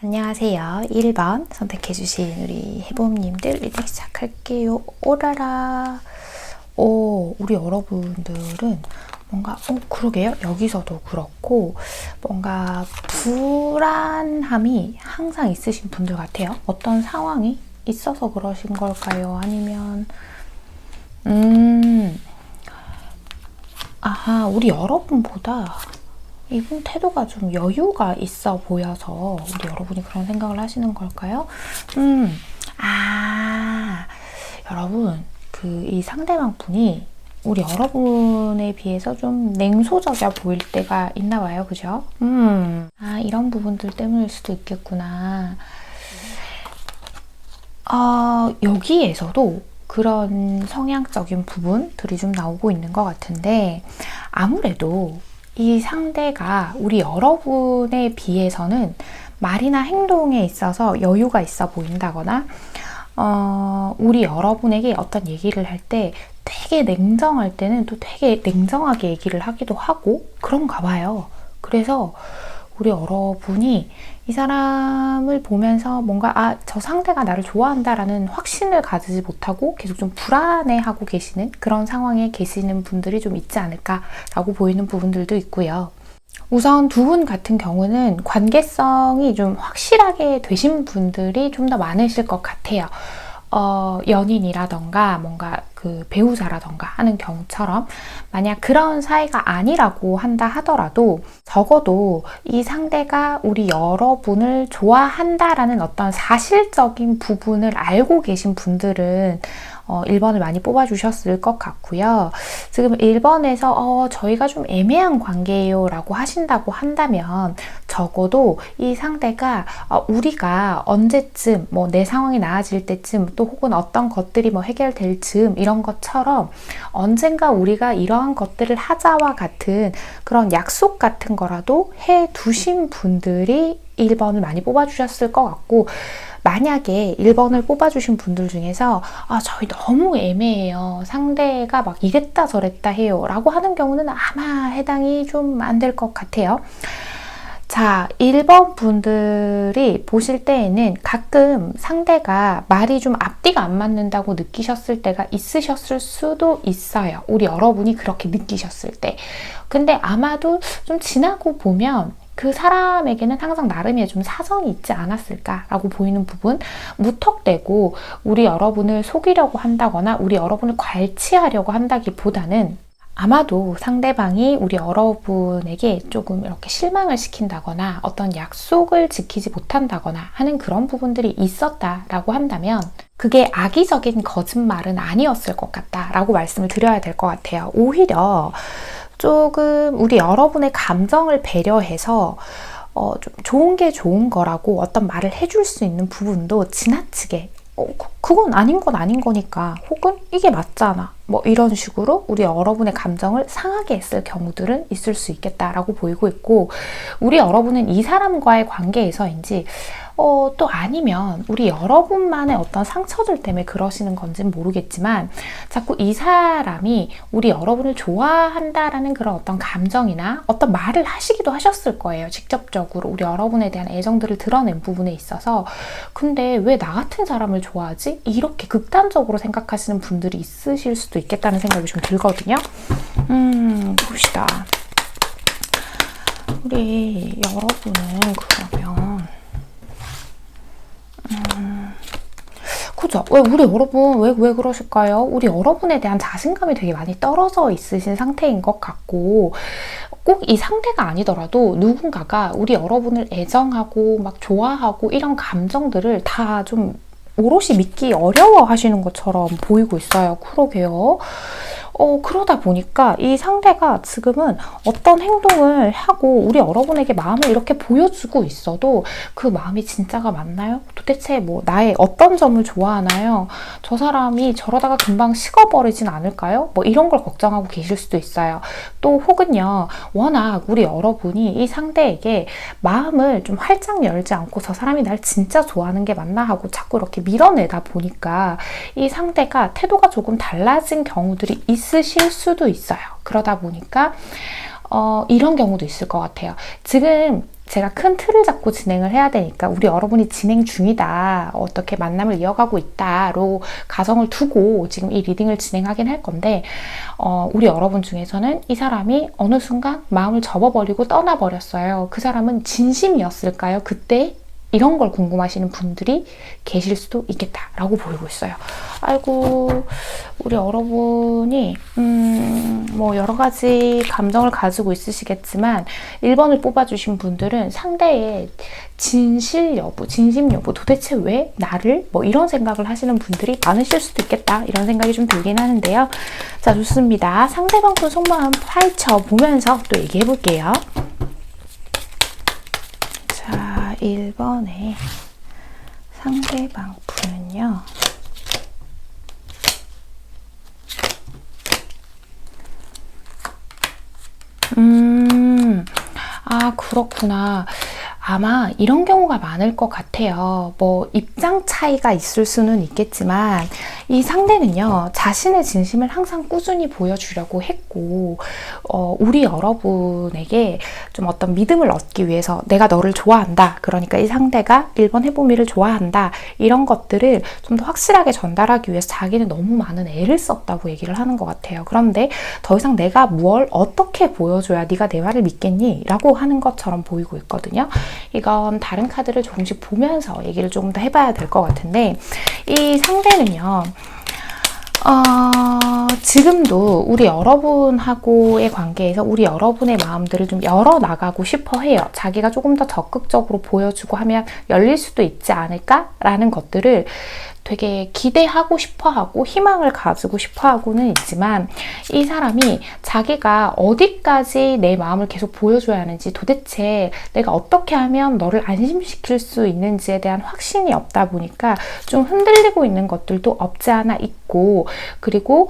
안녕하세요. 1번 선택해주신 우리 해봄님들 리딩 시작할게요. 오라라. 우리 여러분들은 뭔가, 그러게요. 여기서도 그렇고, 뭔가 불안함이 항상 있으신 분들 같아요. 어떤 상황이 있어서 그러신 걸까요? 아니면, 우리 여러분보다 이분 태도가 좀 여유가 있어 보여서 우리 여러분이 그런 생각을 하시는 걸까요? 여러분, 이 상대방 분이 우리 여러분에 비해서 좀 냉소적이어 보일 때가 있나 봐요. 그죠? 이런 부분들 때문일 수도 있겠구나. 여기에서도 그런 성향적인 부분들이 좀 나오고 있는 것 같은데, 아무래도 이 상대가 우리 여러분에 비해서는 말이나 행동에 있어서 여유가 있어 보인다거나 우리 여러분에게 어떤 얘기를 할 때 되게 냉정할 때는 또 되게 냉정하게 얘기를 하기도 하고 그런가 봐요. 그래서 우리 여러분이 이 사람을 보면서 뭔가 저 상대가 나를 좋아한다라는 확신을 가지지 못하고 계속 좀 불안해하고 계시는 그런 상황에 계시는 분들이 좀 있지 않을까라고 보이는 부분들도 있고요. 우선 두 분 같은 경우는 관계성이 좀 확실하게 되신 분들이 좀 더 많으실 것 같아요. 연인이라던가 뭔가 그 배우자라던가 하는 경우처럼 만약 그런 사이가 아니라고 한다 하더라도 적어도 이 상대가 우리 여러분을 좋아한다라는 어떤 사실적인 부분을 알고 계신 분들은 1번을 많이 뽑아주셨을 것 같고요. 지금 1번에서 저희가 좀 애매한 관계예요 라고 하신다고 한다면 적어도 이 상대가 우리가 언제쯤 내 상황이 나아질 때쯤 또 혹은 어떤 것들이 해결될 즈음 이런 것처럼 언젠가 우리가 이러한 것들을 하자와 같은 그런 약속 같은 거라도 해 두신 분들이 1번을 많이 뽑아주셨을 것 같고, 만약에 1번을 뽑아주신 분들 중에서 저희 너무 애매해요. 상대가 막 이랬다 저랬다 해요. 라고 하는 경우는 아마 해당이 좀 안 될 것 같아요. 자, 1번 분들이 보실 때에는 가끔 상대가 말이 좀 앞뒤가 안 맞는다고 느끼셨을 때가 있으셨을 수도 있어요. 우리 여러분이 그렇게 느끼셨을 때. 근데 아마도 좀 지나고 보면 그 사람에게는 항상 나름의 좀 사정이 있지 않았을까라고 보이는 부분, 무턱대고 우리 여러분을 속이려고 한다거나 우리 여러분을 괄치하려고 한다기보다는 아마도 상대방이 우리 여러분에게 조금 이렇게 실망을 시킨다거나 어떤 약속을 지키지 못한다거나 하는 그런 부분들이 있었다라고 한다면 그게 악의적인 거짓말은 아니었을 것 같다라고 말씀을 드려야 될 것 같아요. 오히려 조금 우리 여러분의 감정을 배려해서 좀 좋은 게 좋은 거라고 어떤 말을 해줄 수 있는 부분도 지나치게 그건 아닌 건 아닌 거니까 혹은 이게 맞잖아 이런 식으로 우리 여러분의 감정을 상하게 했을 경우들은 있을 수 있겠다라고 보이고 있고, 우리 여러분은 이 사람과의 관계에서인지 또 아니면 우리 여러분만의 어떤 상처들 때문에 그러시는 건지는 모르겠지만 자꾸 이 사람이 우리 여러분을 좋아한다라는 그런 어떤 감정이나 어떤 말을 하시기도 하셨을 거예요. 직접적으로 우리 여러분에 대한 애정들을 드러낸 부분에 있어서. 근데 왜 나 같은 사람을 좋아하지? 이렇게 극단적으로 생각하시는 분들이 있으실 수도 있겠다는 생각이 좀 들거든요. 봅시다. 우리 여러분은 그러면 그죠? 우리 여러분 왜 그러실까요? 우리 여러분에 대한 자신감이 되게 많이 떨어져 있으신 상태인 것 같고, 꼭 이 상대가 아니더라도 누군가가 우리 여러분을 애정하고 막 좋아하고 이런 감정들을 다 좀 오롯이 믿기 어려워 하시는 것처럼 보이고 있어요. 그러게요. 그러다 보니까 이 상대가 지금은 어떤 행동을 하고 우리 여러분에게 마음을 이렇게 보여주고 있어도 그 마음이 진짜가 맞나요? 도대체 나의 어떤 점을 좋아하나요? 저 사람이 저러다가 금방 식어버리진 않을까요? 이런 걸 걱정하고 계실 수도 있어요. 또 혹은요, 워낙 우리 여러분이 이 상대에게 마음을 좀 활짝 열지 않고 저 사람이 날 진짜 좋아하는 게 맞나 하고 자꾸 이렇게 밀어내다 보니까 이 상대가 태도가 조금 달라진 경우들이 있으실 수도 있어요. 그러다 보니까 이런 경우도 있을 것 같아요. 지금 제가 큰 틀을 잡고 진행을 해야 되니까 우리 여러분이 진행 중이다, 어떻게 만남을 이어가고 있다로 가정을 두고 지금 이 리딩을 진행하긴 할 건데, 우리 여러분 중에서는 이 사람이 어느 순간 마음을 접어버리고 떠나버렸어요. 그 사람은 진심이었을까요? 그때 이런 걸 궁금하시는 분들이 계실 수도 있겠다라고 보이고 있어요. 아이고, 우리 여러분이 뭐 여러 가지 감정을 가지고 있으시겠지만 1번을 뽑아주신 분들은 상대의 진실 여부, 진심 여부, 도대체 왜 나를? 뭐 이런 생각을 하시는 분들이 많으실 수도 있겠다, 이런 생각이 좀 들긴 하는데요. 자, 좋습니다. 상대방 분 속마음 파헤쳐 보면서 또 얘기해 볼게요. 자, 1번에 상대방 분은요, 그렇구나. 아마 이런 경우가 많을 것 같아요. 뭐 입장 차이가 있을 수는 있겠지만 이 상대는요, 자신의 진심을 항상 꾸준히 보여주려고 했고, 우리 여러분에게 좀 어떤 믿음을 얻기 위해서 내가 너를 좋아한다, 그러니까 이 상대가 1번 해보미를 좋아한다, 이런 것들을 좀 더 확실하게 전달하기 위해서 자기는 너무 많은 애를 썼다고 얘기를 하는 것 같아요. 그런데 더 이상 내가 뭘 어떻게 보여줘야 네가 내 말을 믿겠니? 라고 하는 것처럼 보이고 있거든요. 이건 다른 카드를 조금씩 보면서 얘기를 조금 더 해봐야 될 것 같은데, 이 상대는요, 지금도 우리 여러분하고의 관계에서 우리 여러분의 마음들을 좀 열어나가고 싶어 해요. 자기가 조금 더 적극적으로 보여주고 하면 열릴 수도 있지 않을까라는 것들을 되게 기대하고 싶어하고 희망을 가지고 싶어하고는 있지만, 이 사람이 자기가 어디까지 내 마음을 계속 보여줘야 하는지, 도대체 내가 어떻게 하면 너를 안심시킬 수 있는지에 대한 확신이 없다 보니까 좀 흔들리고 있는 것들도 없지 않아 있고, 그리고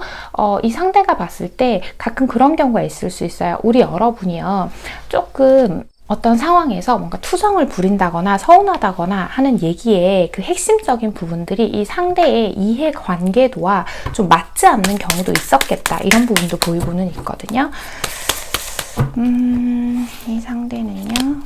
이 상대가 봤을 때 가끔 그런 경우가 있을 수 있어요. 우리 여러분이요, 조금 어떤 상황에서 뭔가 투정을 부린다거나 서운하다거나 하는 얘기에 그 핵심적인 부분들이 이 상대의 이해 관계도와 좀 맞지 않는 경우도 있었겠다, 이런 부분도 보이고는 있거든요. 이 상대는요,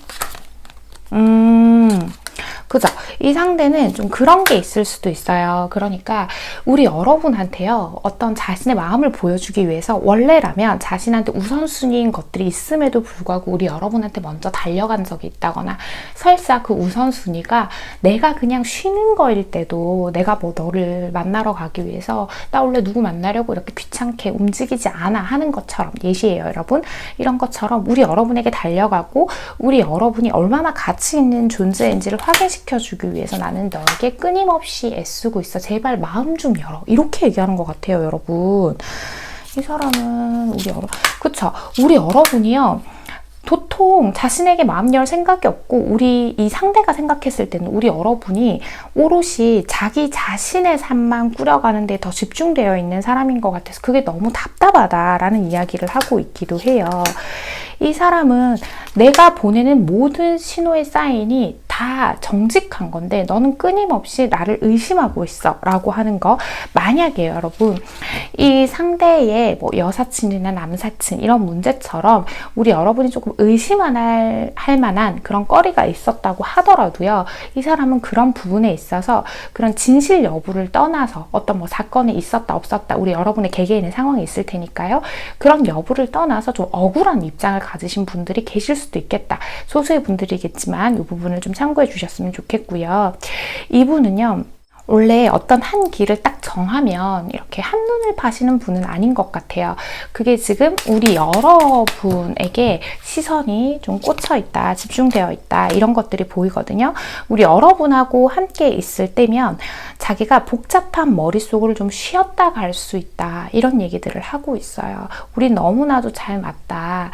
그죠? 이 상대는 좀 그런 게 있을 수도 있어요. 그러니까 우리 여러분한테요, 어떤 자신의 마음을 보여주기 위해서 원래라면 자신한테 우선순위인 것들이 있음에도 불구하고 우리 여러분한테 먼저 달려간 적이 있다거나, 설사 그 우선순위가 내가 그냥 쉬는 거일 때도 내가 뭐 너를 만나러 가기 위해서 나 원래 누구 만나려고 이렇게 귀찮게 움직이지 않아 하는 것처럼, 예시예요 여러분. 이런 것처럼 우리 여러분에게 달려가고 우리 여러분이 얼마나 가치 있는 존재인지를 확인시켜주기 위해서 나는 너에게 끊임없이 애쓰고 있어, 제발 마음 좀 열어, 이렇게 얘기하는 것 같아요 여러분. 이 사람은 그쵸? 우리 여러분이요, 도통 자신에게 마음 열 생각이 없고, 우리 이 상대가 생각했을 때는 우리 여러분이 오롯이 자기 자신의 삶만 꾸려가는 데 더 집중되어 있는 사람인 것 같아서 그게 너무 답답하다라는 이야기를 하고 있기도 해요. 이 사람은 내가 보내는 모든 신호의 사인이 다 정직한 건데 너는 끊임없이 나를 의심하고 있어 라고 하는 거, 만약에 여러분 이 상대의 뭐 여사친이나 남사친 이런 문제처럼 우리 여러분이 조금 의심할 만한 그런 거리가 있었다고 하더라도요, 이 사람은 그런 부분에 있어서 그런 진실 여부를 떠나서 어떤 뭐 사건이 있었다 없었다, 우리 여러분의 개개인의 상황이 있을 테니까요, 그런 여부를 떠나서 좀 억울한 입장을 가지신 분들이 계실 수도 있겠다. 소수의 분들이겠지만 이 부분을 좀 참고해 주셨으면 좋겠고요. 이분은요, 원래 어떤 한 길을 딱 정하면 이렇게 한눈을 파시는 분은 아닌 것 같아요. 그게 지금 우리 여러분에게 시선이 좀 꽂혀 있다, 집중되어 있다, 이런 것들이 보이거든요. 우리 여러분하고 함께 있을 때면 자기가 복잡한 머릿속을 좀 쉬었다 갈 수 있다, 이런 얘기들을 하고 있어요. 우린 너무나도 잘 맞다.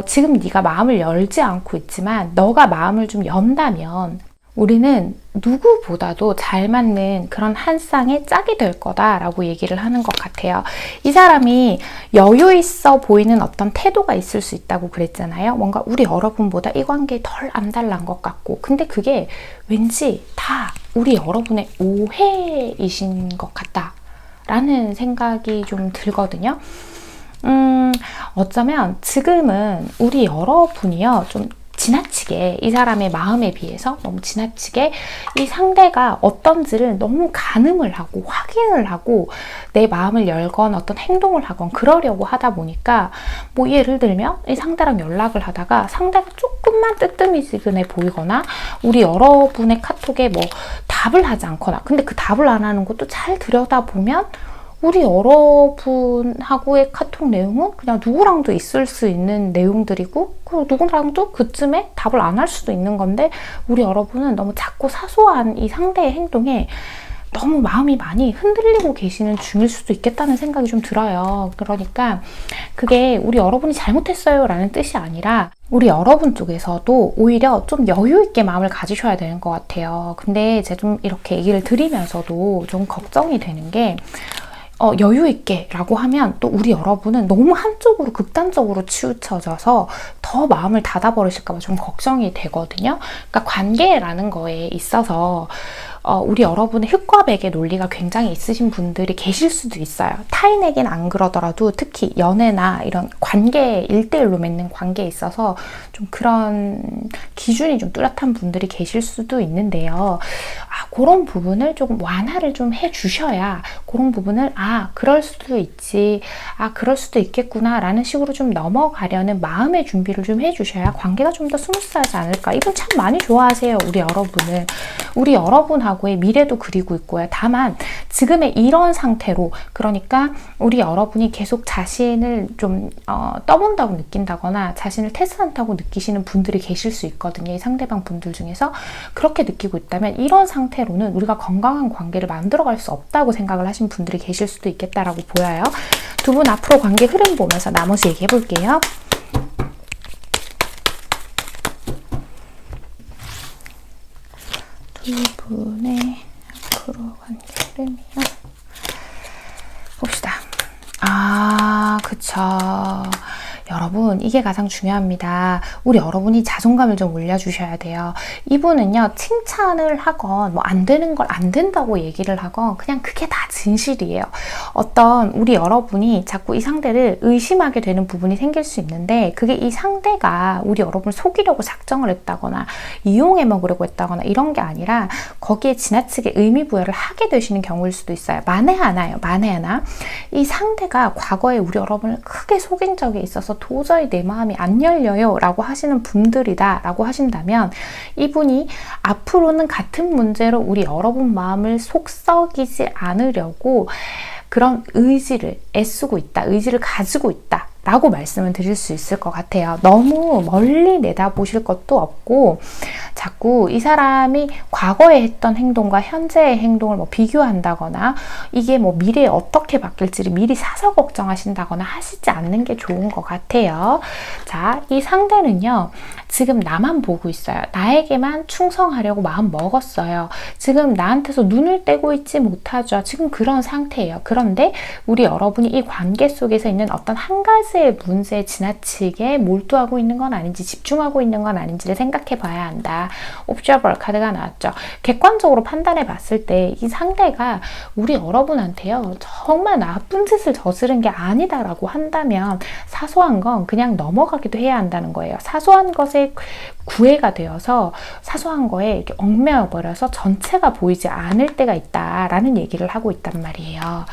지금 네가 마음을 열지 않고 있지만 너가 마음을 좀 연다면 우리는 누구보다도 잘 맞는 그런 한 쌍의 짝이 될 거다라고 얘기를 하는 것 같아요. 이 사람이 여유 있어 보이는 어떤 태도가 있을 수 있다고 그랬잖아요. 뭔가 우리 여러분보다 이 관계에 덜 안달난 것 같고, 근데 그게 왠지 다 우리 여러분의 오해이신 것 같다라는 생각이 좀 들거든요. 어쩌면 지금은 우리 여러분이요, 좀 지나치게 이 사람의 마음에 비해서 너무 지나치게 이 상대가 어떤지를 너무 가늠을 하고 확인을 하고 내 마음을 열건 어떤 행동을 하건 그러려고 하다 보니까 뭐 예를 들면 이 상대랑 연락을 하다가 상대가 조금만 뜨뜨미지근해 보이거나 우리 여러분의 카톡에 뭐 답을 하지 않거나, 근데 그 답을 안 하는 것도 잘 들여다보면 우리 여러분하고의 카톡 내용은 그냥 누구랑도 있을 수 있는 내용들이고, 그 누구랑도 그쯤에 답을 안 할 수도 있는 건데, 우리 여러분은 너무 작고 사소한 이 상대의 행동에 너무 마음이 많이 흔들리고 계시는 중일 수도 있겠다는 생각이 좀 들어요. 그러니까 그게 우리 여러분이 잘못했어요 라는 뜻이 아니라 우리 여러분 쪽에서도 오히려 좀 여유 있게 마음을 가지셔야 되는 것 같아요. 근데 제가 좀 이렇게 얘기를 드리면서도 좀 걱정이 되는 게, 여유 있게 라고 하면 또 우리 여러분은 너무 한쪽으로 극단적으로 치우쳐져서 더 마음을 닫아버리실까 봐 좀 걱정이 되거든요. 그러니까 관계라는 거에 있어서 우리 여러분의 흙과 백의 논리가 굉장히 있으신 분들이 계실 수도 있어요. 타인에겐 안 그러더라도 특히 연애나 이런 관계, 1대1로 맺는 관계에 있어서 좀 그런 기준이 좀 뚜렷한 분들이 계실 수도 있는데요. 그런 부분을 조금 완화를 좀 해주셔야 그런 부분을 그럴 수도 있지, 그럴 수도 있겠구나 라는 식으로 좀 넘어가려는 마음의 준비를 좀 해주셔야 관계가 좀 더 스무스하지 않을까. 이분 참 많이 좋아하세요, 우리 여러분을. 우리 여러분하고의 미래도 그리고 있고요. 다만 지금의 이런 상태로, 그러니까 우리 여러분이 계속 자신을 좀 떠본다고 느낀다거나 자신을 태스한다고 느끼시는 분들이 계실 수 있거든요. 이 상대방 분들 중에서 그렇게 느끼고 있다면 이런 상태로는 우리가 건강한 관계를 만들어갈 수 없다고 생각을 하신 분들이 계실 수도 있겠다라고 보여요. 두 분 앞으로 관계 흐름 보면서 나머지 얘기해 볼게요. 두 분의 앞으로 관계 흐름이요. 봅시다. 그쵸. 여러분, 이게 가장 중요합니다. 우리 여러분이 자존감을 좀 올려주셔야 돼요. 이분은요, 칭찬을 하건 뭐 안 되는 걸 안 된다고 얘기를 하건 그냥 그게 다 진실이에요. 어떤 우리 여러분이 자꾸 이 상대를 의심하게 되는 부분이 생길 수 있는데, 그게 이 상대가 우리 여러분을 속이려고 작정을 했다거나 이용해 먹으려고 했다거나 이런 게 아니라 거기에 지나치게 의미 부여를 하게 되시는 경우일 수도 있어요. 만에 하나요. 만에 하나. 이 상대가 과거에 우리 여러분을 크게 속인 적이 있어서 도저히 내 마음이 안 열려요 라고 하시는 분들이다 라고 하신다면, 이분이 앞으로는 같은 문제로 우리 여러분 마음을 속썩이지 않으려고 그런 의지를 애쓰고 있다, 의지를 가지고 있다 라고 말씀을 드릴 수 있을 것 같아요. 너무 멀리 내다보실 것도 없고, 자꾸 이 사람이 과거에 했던 행동과 현재의 행동을 뭐 비교한다거나 이게 뭐 미래에 어떻게 바뀔지를 미리 사서 걱정하신다거나 하시지 않는 게 좋은 것 같아요. 자, 이 상대는요, 지금 나만 보고 있어요. 나에게만 충성하려고 마음 먹었어요. 지금 나한테서 눈을 떼고 있지 못하죠. 지금 그런 상태예요. 그런데 우리 여러분이 이 관계 속에서 있는 어떤 한 가지의 문제에 지나치게 몰두하고 있는 건 아닌지, 집중하고 있는 건 아닌지를 생각해 봐야 한다. 옵저버 카드가 나왔죠. 객관적으로 판단해 봤을 때 이 상대가 우리 여러분한테요, 정말 나쁜 짓을 저지른 게 아니다라고 한다면 사소한 건 그냥 넘어가기도 해야 한다는 거예요. 사소한 것에 구애가 되어서 사소한 거에 이렇게 얽매여 버려서 전체가 보이지 않을 때가 있다라는 얘기를 하고 있단 말이에요.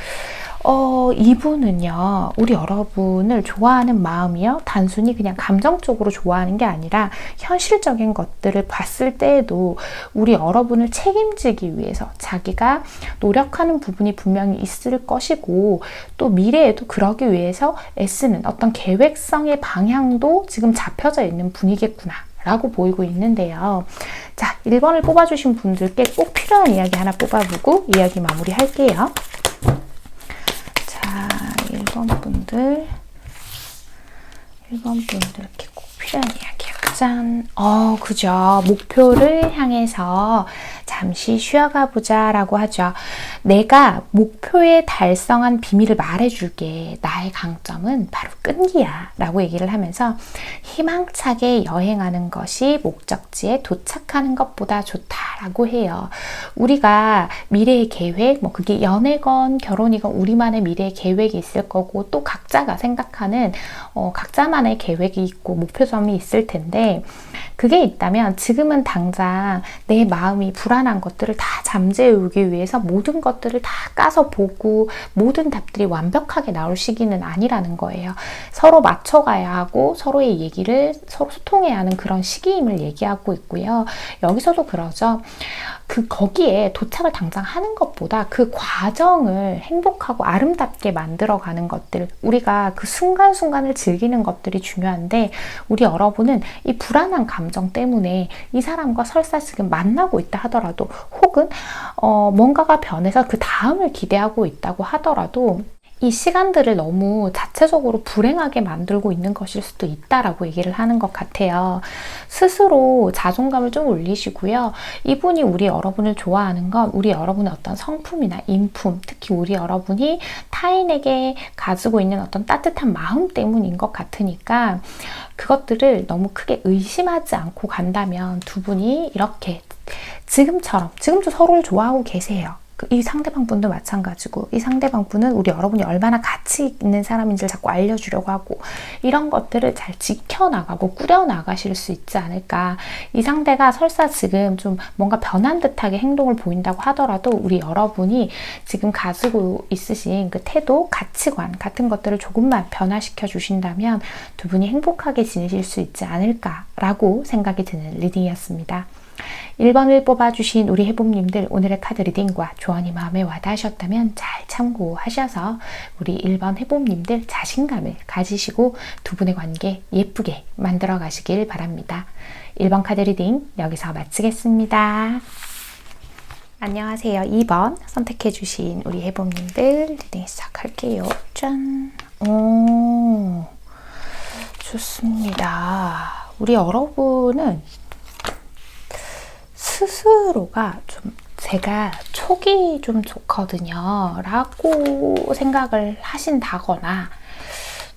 이분은요, 우리 여러분을 좋아하는 마음이요, 단순히 그냥 감정적으로 좋아하는 게 아니라 현실적인 것들을 봤을 때에도 우리 여러분을 책임지기 위해서 자기가 노력하는 부분이 분명히 있을 것이고, 또 미래에도 그러기 위해서 애쓰는 어떤 계획성의 방향도 지금 잡혀져 있는 분이겠구나 라고 보이고 있는데요. 자, 1번을 뽑아주신 분들께 꼭 필요한 이야기 하나 뽑아보고 이야기 마무리 할게요. 자, 1번 분들 이렇게 꼭 필요한 이야기요. 짠! 그죠. 목표를 향해서 잠시 쉬어가 보자 라고 하죠. 내가 목표에 달성한 비밀을 말해줄게. 나의 강점은 바로 끈기야 라고 얘기를 하면서 희망차게 여행하는 것이 목적지에 도착하는 것보다 좋다라고 해요. 우리가 미래의 계획, 뭐 그게 연애건 결혼이건 우리만의 미래의 계획이 있을 거고 또 각자가 생각하는 각자만의 계획이 있고 목표점이 있을 텐데 그게 있다면 지금은 당장 내 마음이 불안한 것들을 다 잠재우기 위해서 모든 것들을 다 까서 보고 모든 답들이 완벽하게 나올 시기는 아니라는 거예요. 서로 맞춰가야 하고 서로의 얘기를 서로 소통해야 하는 그런 시기임을 얘기하고 있고요. 여기서도 그러죠. 거기에 도착을 당장 하는 것보다 그 과정을 행복하고 아름답게 만들어가는 것들, 우리가 그 순간순간을 즐기는 것들이 중요한데 우리 여러분은 이 불안한 감정 때문에 이 사람과 설사 지금 만나고 있다 하더라도 혹은 뭔가가 변해서 그 다음을 기대하고 있다고 하더라도 이 시간들을 너무 자체적으로 불행하게 만들고 있는 것일 수도 있다라고 얘기를 하는 것 같아요. 스스로 자존감을 좀 올리시고요. 이분이 우리 여러분을 좋아하는 건 우리 여러분의 어떤 성품이나 인품, 특히 우리 여러분이 타인에게 가지고 있는 어떤 따뜻한 마음 때문인 것 같으니까 그것들을 너무 크게 의심하지 않고 간다면 두 분이 이렇게 지금도 서로를 좋아하고 계세요. 이 상대방 분도 마찬가지고 이 상대방 분은 우리 여러분이 얼마나 가치 있는 사람인지를 자꾸 알려주려고 하고 이런 것들을 잘 지켜나가고 꾸려나가실 수 있지 않을까. 이 상대가 설사 지금 좀 뭔가 변한 듯하게 행동을 보인다고 하더라도 우리 여러분이 지금 가지고 있으신 그 태도, 가치관 같은 것들을 조금만 변화시켜 주신다면 두 분이 행복하게 지내실 수 있지 않을까라고 생각이 드는 리딩이었습니다. 1번을 뽑아주신 우리 해봄님들 오늘의 카드 리딩과 조언이 마음에 와닿으셨다면 잘 참고하셔서 우리 1번 해봄님들 자신감을 가지시고 두 분의 관계 예쁘게 만들어 가시길 바랍니다. 1번 카드 리딩 여기서 마치겠습니다. 안녕하세요. 2번 선택해주신 우리 해봄님들 리딩 시작할게요. 짠! 오, 좋습니다. 우리 여러분은 스스로가 좀 제가 촉이 좀 좋거든요 라고 생각을 하신다거나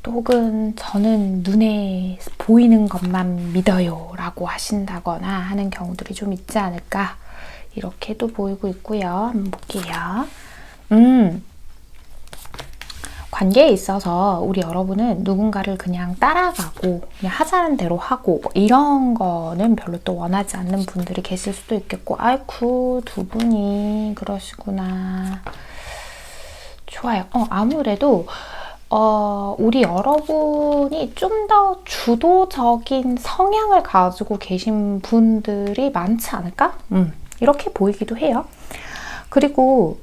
또 혹은 저는 눈에 보이는 것만 믿어요 라고 하신다거나 하는 경우들이 좀 있지 않을까 이렇게도 보이고 있고요. 한번 볼게요. 관계에 있어서 우리 여러분은 누군가를 그냥 따라가고 그냥 하자는 대로 하고 뭐 이런 거는 별로 또 원하지 않는 분들이 계실 수도 있겠고 아이쿠 두 분이 그러시구나. 좋아요. 아무래도 우리 여러분이 좀 더 주도적인 성향을 가지고 계신 분들이 많지 않을까? 이렇게 보이기도 해요. 그리고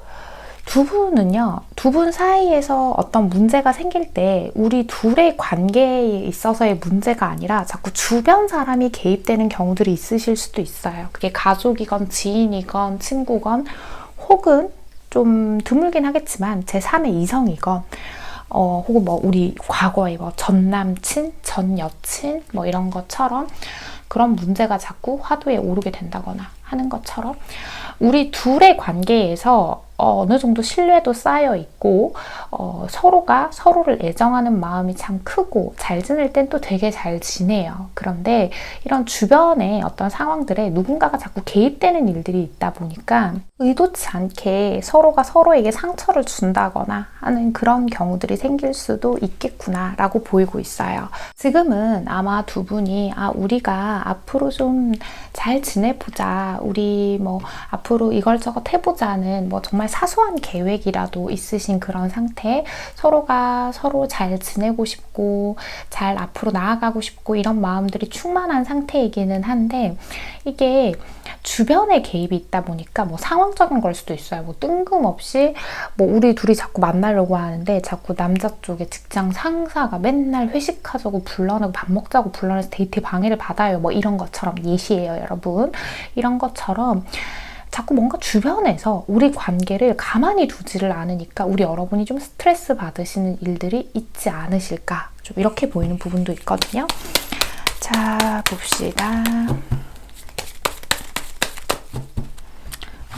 두 분은요, 두 분 사이에서 어떤 문제가 생길 때 우리 둘의 관계에 있어서의 문제가 아니라 자꾸 주변 사람이 개입되는 경우들이 있으실 수도 있어요. 그게 가족이건 지인이건 친구건 혹은 좀 드물긴 하겠지만 제3의 이성이건 혹은 뭐 우리 과거에 뭐 전 남친, 전 여친 뭐 이런 것처럼 그런 문제가 자꾸 화두에 오르게 된다거나 하는 것처럼 우리 둘의 관계에서 어느 정도 신뢰도 쌓여 있고 서로가 서로를 애정하는 마음이 참 크고 잘 지낼 땐 또 되게 잘 지내요. 그런데 이런 주변의 어떤 상황들에 누군가가 자꾸 개입되는 일들이 있다 보니까 의도치 않게 서로가 서로에게 상처를 준다거나 하는 그런 경우들이 생길 수도 있겠구나 라고 보이고 있어요. 지금은 아마 두 분이 우리가 앞으로 좀 잘 지내보자, 우리 뭐 앞으로 이걸저것 해보자는 뭐 정말 사소한 계획이라도 있으신 그런 상태, 서로가 서로 잘 지내고 싶고 잘 앞으로 나아가고 싶고 이런 마음들이 충만한 상태이기는 한데 이게 주변에 개입이 있다 보니까 뭐 상황적인 걸 수도 있어요. 뭐 뜬금없이 뭐 우리 둘이 자꾸 만나려고 하는데 자꾸 남자 쪽에 직장 상사가 맨날 회식하자고 불러내고 밥 먹자고 불러내서 데이트 방해를 받아요. 뭐 이런 것처럼 예시예요, 여러분. 이런 것처럼 자꾸 뭔가 주변에서 우리 관계를 가만히 두지를 않으니까 우리 여러분이 좀 스트레스 받으시는 일들이 있지 않으실까, 좀 이렇게 보이는 부분도 있거든요. 자, 봅시다.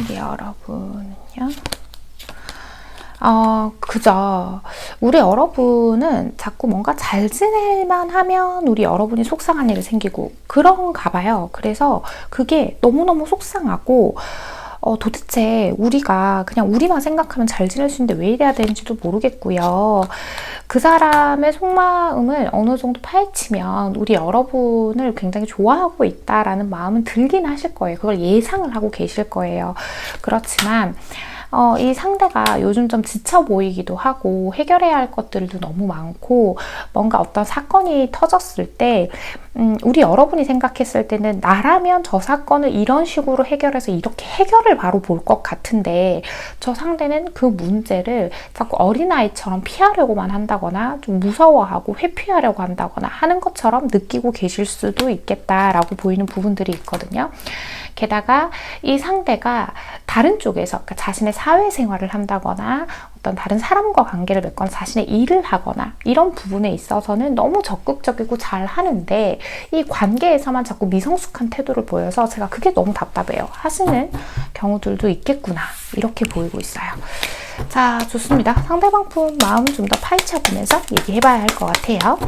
우리 여러분은요? 그죠. 우리 여러분은 자꾸 뭔가 잘 지낼만 하면 우리 여러분이 속상한 일이 생기고 그런가 봐요. 그래서 그게 너무너무 속상하고 도대체 우리가 그냥 우리만 생각하면 잘 지낼 수 있는데 왜 이래야 되는지도 모르겠고요. 그 사람의 속마음을 어느 정도 파헤치면 우리 여러분을 굉장히 좋아하고 있다라는 마음은 들긴 하실 거예요. 그걸 예상을 하고 계실 거예요. 그렇지만 이 상대가 요즘 좀 지쳐 보이기도 하고 해결해야 할 것들도 너무 많고 뭔가 어떤 사건이 터졌을 때 우리 여러분이 생각했을 때는 나라면 저 사건을 이런 식으로 해결해서 이렇게 해결을 바로 볼 것 같은데 저 상대는 그 문제를 자꾸 어린아이처럼 피하려고만 한다거나 좀 무서워하고 회피하려고 한다거나 하는 것처럼 느끼고 계실 수도 있겠다라고 보이는 부분들이 있거든요. 게다가 이 상대가 다른 쪽에서 그러니까 자신의 사회생활을 한다거나 어떤 다른 사람과 관계를 맺거나 자신의 일을 하거나 이런 부분에 있어서는 너무 적극적이고 잘 하는데 이 관계에서만 자꾸 미성숙한 태도를 보여서 제가 그게 너무 답답해요 하시는 경우들도 있겠구나 이렇게 보이고 있어요. 자, 좋습니다. 상대방 분 마음 좀 더 파헤쳐 보면서 얘기해봐야 할 것 같아요.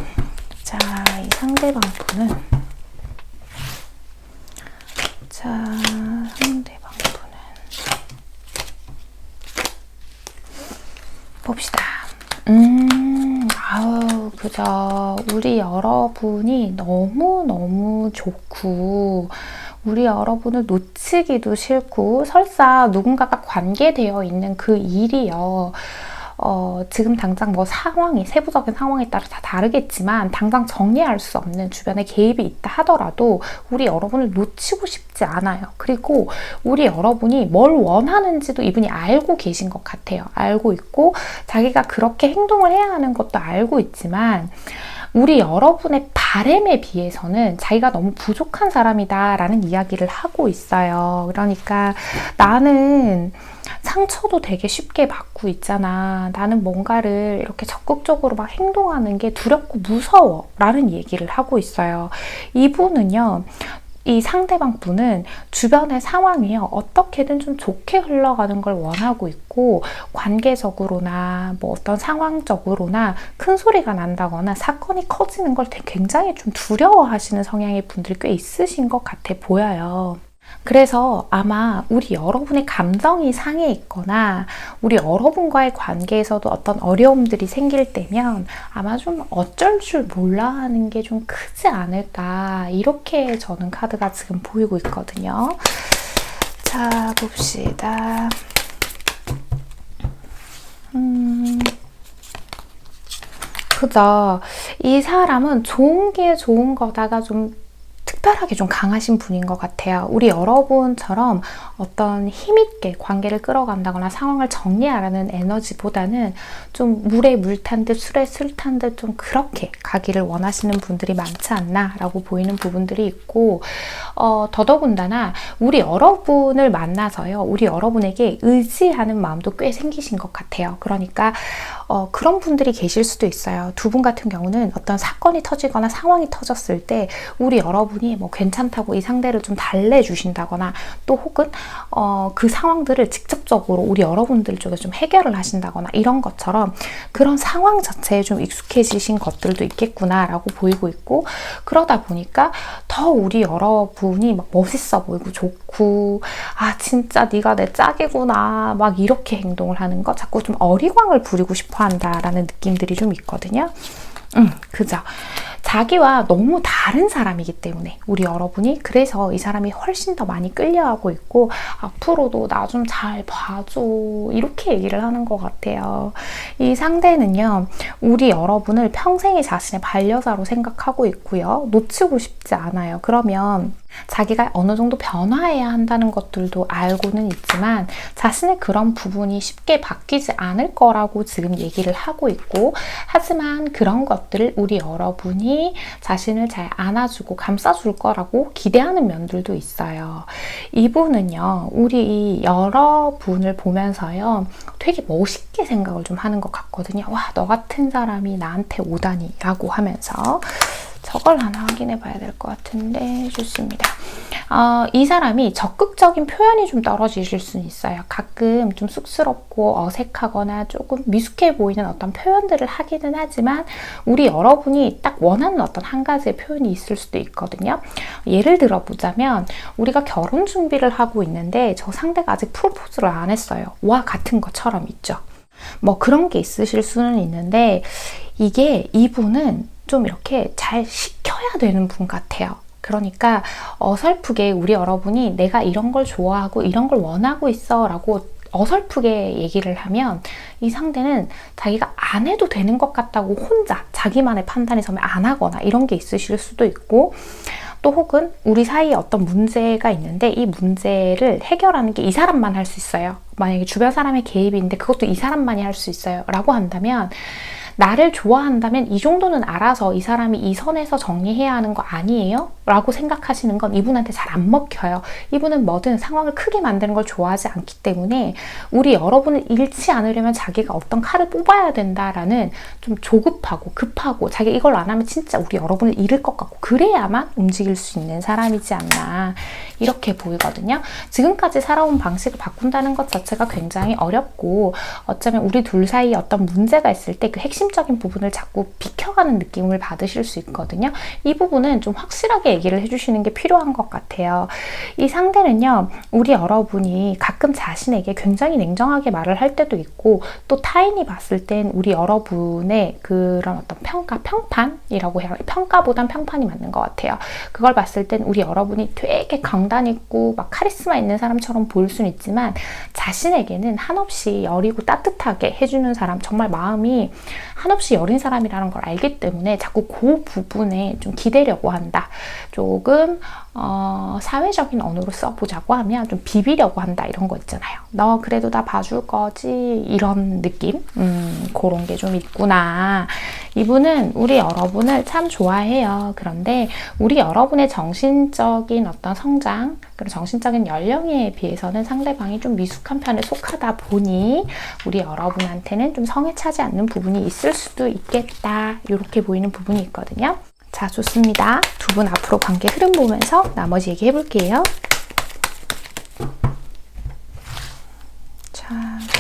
자, 이 상대방 분은 상대방 분은 봅시다. 그죠. 우리 여러분이 너무너무 좋고 우리 여러분을 놓치기도 싫고 설사 누군가가 관계되어 있는 그 일이요. 지금 당장 뭐 상황이 세부적인 상황에 따라 다 다르겠지만 당장 정리할 수 없는 주변에 개입이 있다 하더라도 우리 여러분을 놓치고 싶지 않아요. 그리고 우리 여러분이 뭘 원하는지도 이분이 알고 계신 것 같아요. 알고 있고 자기가 그렇게 행동을 해야 하는 것도 알고 있지만 우리 여러분의 바램에 비해서는 자기가 너무 부족한 사람이다 라는 이야기를 하고 있어요. 그러니까 나는 상처도 되게 쉽게 받고 있잖아. 나는 뭔가를 이렇게 적극적으로 막 행동하는 게 두렵고 무서워 라는 얘기를 하고 있어요. 이분은요. 이 상대방 분은 주변의 상황이요. 어떻게든 좀 좋게 흘러가는 걸 원하고 있고 관계적으로나 뭐 어떤 상황적으로나 큰 소리가 난다거나 사건이 커지는 걸 굉장히 좀 두려워하시는 성향의 분들이 꽤 있으신 것 같아 보여요. 그래서 아마 우리 여러분의 감정이 상해 있거나 우리 여러분과의 관계에서도 어떤 어려움들이 생길 때면 아마 좀 어쩔 줄 몰라 하는 게 좀 크지 않을까 이렇게 저는 카드가 지금 보이고 있거든요. 자, 봅시다. 그죠. 이 사람은 좋은 게 좋은 거다가 좀 특별하게 좀 강하신 분인 것 같아요. 우리 여러분처럼 어떤 힘있게 관계를 끌어간다거나 상황을 정리하라는 에너지보다는 좀 물에 물 탄 듯 술에 술 탄 듯 좀 그렇게 가기를 원하시는 분들이 많지 않나 라고 보이는 부분들이 있고 더더군다나 우리 여러분을 만나서요. 우리 여러분에게 의지하는 마음도 꽤 생기신 것 같아요. 그러니까 그런 분들이 계실 수도 있어요. 두 분 같은 경우는 어떤 사건이 터지거나 상황이 터졌을 때 우리 여러분이 뭐 괜찮다고 이 상대를 좀 달래주신다거나 또 혹은 그 상황들을 직접적으로 우리 여러분들 쪽에 좀 해결을 하신다거나 이런 것처럼 그런 상황 자체에 좀 익숙해지신 것들도 있겠구나라고 보이고 있고 그러다 보니까 더 우리 여러분이 막 멋있어 보이고 좋고 진짜 네가 내 짝이구나 막 이렇게 행동을 하는 거 자꾸 좀 어리광을 부리고 싶어 한다라는 느낌들이 좀 있거든요. 그죠. 자기와 너무 다른 사람이기 때문에 우리 여러분이 그래서 이 사람이 훨씬 더 많이 끌려하고 있고 앞으로도 나 좀 잘 봐줘 이렇게 얘기를 하는 것 같아요. 이 상대는요. 우리 여러분을 평생의 자신의 반려자로 생각하고 있고요. 놓치고 싶지 않아요. 그러면 자기가 어느 정도 변화해야 한다는 것들도 알고는 있지만 자신의 그런 부분이 쉽게 바뀌지 않을 거라고 지금 얘기를 하고 있고 하지만 그런 것들을 우리 여러분이 자신을 잘 안아주고 감싸줄 거라고 기대하는 면들도 있어요. 이분은요. 우리 여러분을 보면서요. 되게 멋있게 생각을 좀 하는 것 같거든요. 와, 너 같은 사람이 나한테 오다니 라고 하면서 저걸 하나 확인해 봐야 될 것 같은데 좋습니다. 이 사람이 적극적인 표현이 좀 떨어지실 수는 있어요. 가끔 좀 쑥스럽고 어색하거나 조금 미숙해 보이는 어떤 표현들을 하기는 하지만 우리 여러분이 딱 원하는 어떤 한 가지의 표현이 있을 수도 있거든요. 예를 들어 보자면 우리가 결혼 준비를 하고 있는데 저 상대가 아직 프로포즈를 안 했어요. 와 같은 것처럼 있죠. 뭐 그런 게 있으실 수는 있는데 이게 이분은 좀 이렇게 잘 시켜야 되는 분 같아요. 그러니까 어설프게 우리 여러분이 내가 이런 걸 좋아하고 이런 걸 원하고 있어 라고 어설프게 얘기를 하면 이 상대는 자기가 안 해도 되는 것 같다고 혼자 자기만의 판단이 서면 안 하거나 이런 게 있으실 수도 있고 또 혹은 우리 사이에 어떤 문제가 있는데 이 문제를 해결하는 게 이 사람만 할 수 있어요. 만약에 주변 사람의 개입이 있는데 그것도 이 사람만이 할 수 있어요 라고 한다면 나를 좋아한다면 이 정도는 알아서 이 사람이 이 선에서 정리해야 하는 거 아니에요? 라고 생각하시는 건 이분한테 잘 안 먹혀요. 이분은 뭐든 상황을 크게 만드는 걸 좋아하지 않기 때문에 우리 여러분을 잃지 않으려면 자기가 어떤 칼을 뽑아야 된다라는 좀 조급하고 급하고 자기가 이걸 안 하면 진짜 우리 여러분을 잃을 것 같고 그래야만 움직일 수 있는 사람이지 않나 이렇게 보이거든요. 지금까지 살아온 방식을 바꾼다는 것 자체가 굉장히 어렵고 어쩌면 우리 둘 사이에 어떤 문제가 있을 때 그 핵심적인 부분을 자꾸 비켜가는 느낌을 받으실 수 있거든요. 이 부분은 좀 확실하게 얘기를 해주시는 게 필요한 것 같아요. 이 상대는요, 우리 여러분이 가끔 자신에게 굉장히 냉정하게 말을 할 때도 있고 또 타인이 봤을 땐 우리 여러분의 그런 어떤 평판이라고 해야 평가보단 평판이 맞는 것 같아요. 그걸 봤을 땐 우리 여러분이 되게 강단 있고 막 카리스마 있는 사람처럼 보일 수는 있지만 자신에게는 한없이 여리고 따뜻하게 해주는 사람, 정말 마음이 한없이 여린 사람이라는 걸 알기 때문에 자꾸 그 부분에 좀 기대려고 한다. 조금 사회적인 언어로 써보자고 하면 좀 비비려고 한다 이런 거 있잖아요. 너 그래도 나 봐줄 거지 이런 느낌? 그런 게 좀 있구나. 이분은 우리 여러분을 참 좋아해요. 그런데 우리 여러분의 정신적인 어떤 성장 그리고 정신적인 연령에 비해서는 상대방이 좀 미숙한 편에 속하다 보니 우리 여러분한테는 좀 성에 차지 않는 부분이 있을 수도 있겠다. 이렇게 보이는 부분이 있거든요. 자, 좋습니다. 두 분 앞으로 관계 흐름 보면서 나머지 얘기해 볼게요. 자,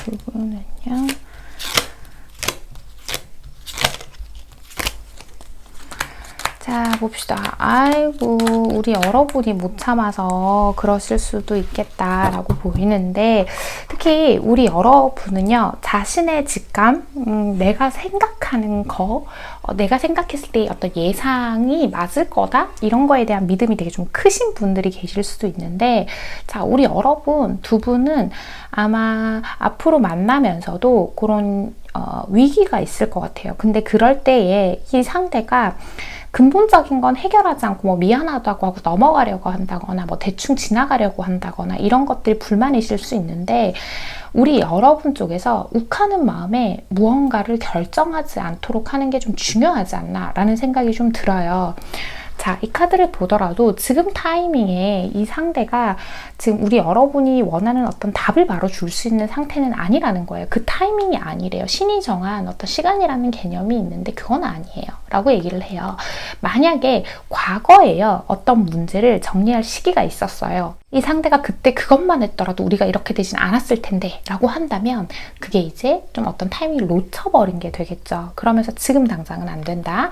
두 분은요. 자, 봅시다. 아이고, 우리 여러분이 못 참아서 그러실 수도 있겠다라고 보이는데 특히 우리 여러분은요. 자신의 직감, 내가 생각하는 거, 내가 생각했을 때 어떤 예상이 맞을 거다? 이런 거에 대한 믿음이 되게 좀 크신 분들이 계실 수도 있는데 자, 우리 여러분 두 분은 아마 앞으로 만나면서도 그런 위기가 있을 것 같아요. 근데 그럴 때에 이 상대가 근본적인 건 해결하지 않고 뭐 미안하다고 하고 넘어가려고 한다거나 뭐 대충 지나가려고 한다거나 이런 것들이 불만이실 수 있는데 우리 여러분 쪽에서 욱하는 마음에 무언가를 결정하지 않도록 하는 게 좀 중요하지 않나 라는 생각이 좀 들어요. 자, 이 카드를 보더라도 지금 타이밍에 이 상대가 지금 우리 여러분이 원하는 어떤 답을 바로 줄 수 있는 상태는 아니라는 거예요. 그 타이밍이 아니래요. 신이 정한 어떤 시간이라는 개념이 있는데 그건 아니에요. 라고 얘기를 해요. 만약에 과거에요. 어떤 문제를 정리할 시기가 있었어요. 이 상대가 그때 그것만 했더라도 우리가 이렇게 되진 않았을 텐데 라고 한다면 그게 이제 좀 어떤 타이밍을 놓쳐버린 게 되겠죠. 그러면서 지금 당장은 안 된다.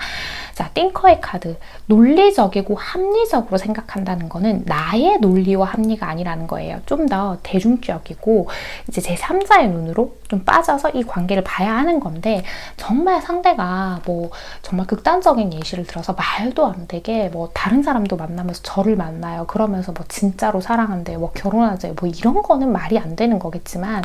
자, 띵커의 카드. 논리적이고 합리적으로 생각한다는 거는 나의 논리와 합리가 아니라는 거예요. 좀 더 대중적이고 이제 제3자의 눈으로 좀 빠져서 이 관계를 봐야 하는 건데 정말 상대가 뭐 정말 극단적인 예시를 들어서 말도 안 되게 뭐 다른 사람도 만나면서 저를 만나요. 그러면서 뭐 진짜로 사랑한대요. 뭐 결혼하자요. 뭐 이런 거는 말이 안 되는 거겠지만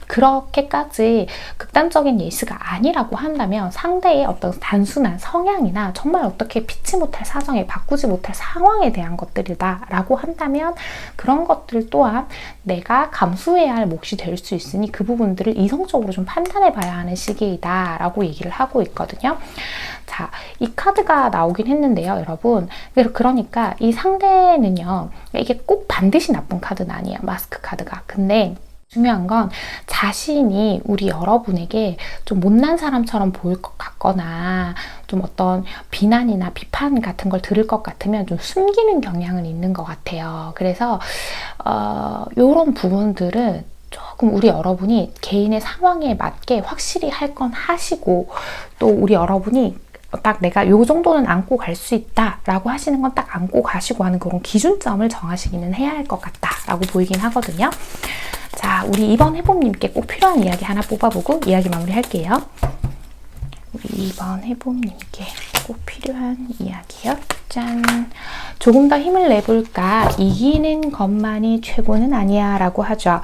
그렇게까지 극단적인 예시가 아니라고 한다면 상대의 어떤 단순한 성향이나 정말 어떻게 피치 못할 사정에 바꾸지 못할 상황에 대한 것들이다 라고 한다면 그런 것들 또한 내가 감수해야 할 몫이 될 수 있으니 그 부분들을 이성적으로 좀 판단해 봐야 하는 시기이다 라고 얘기를 하고 있거든요. 자, 이 카드가 나오긴 했는데요, 여러분. 그러니까 이 상대는요, 이게 꼭 반드시 나쁜 카드는 아니에요, 마스크 카드가. 근데 중요한 건 자신이 우리 여러분에게 좀 못난 사람처럼 보일 것 같거나 좀 어떤 비난이나 비판 같은 걸 들을 것 같으면 좀 숨기는 경향은 있는 것 같아요. 그래서 이런 부분들은 조금 우리 여러분이 개인의 상황에 맞게 확실히 할 건 하시고, 또 우리 여러분이 딱 내가 요 정도는 안고 갈 수 있다 라고 하시는 건 딱 안고 가시고 하는 그런 기준점을 정하시기는 해야 할 것 같다 라고 보이긴 하거든요. 자, 우리 이번 해봄님께 꼭 필요한 이야기 하나 뽑아보고 이야기 마무리할게요. 우리 이번 해봄님께 꼭 필요한 이야기요. 짠! 조금 더 힘을 내볼까? 이기는 것만이 최고는 아니야 라고 하죠.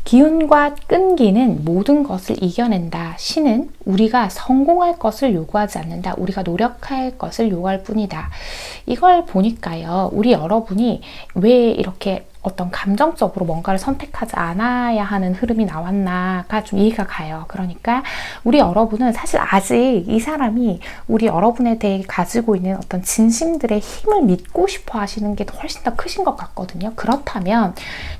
기운과 끈기는 모든 것을 이겨낸다. 신은 우리가 성공할 것을 요구하지 않는다. 우리가 노력할 것을 요구할 뿐이다. 이걸 보니까요, 우리 여러분이 왜 이렇게 어떤 감정적으로 뭔가를 선택하지 않아야 하는 흐름이 나왔나가 좀 이해가 가요. 그러니까 우리 여러분은 사실 아직 이 사람이 우리 여러분에 대해 가지고 있는 어떤 진심들의 힘을 믿고 싶어 하시는 게 훨씬 더 크신 것 같거든요. 그렇다면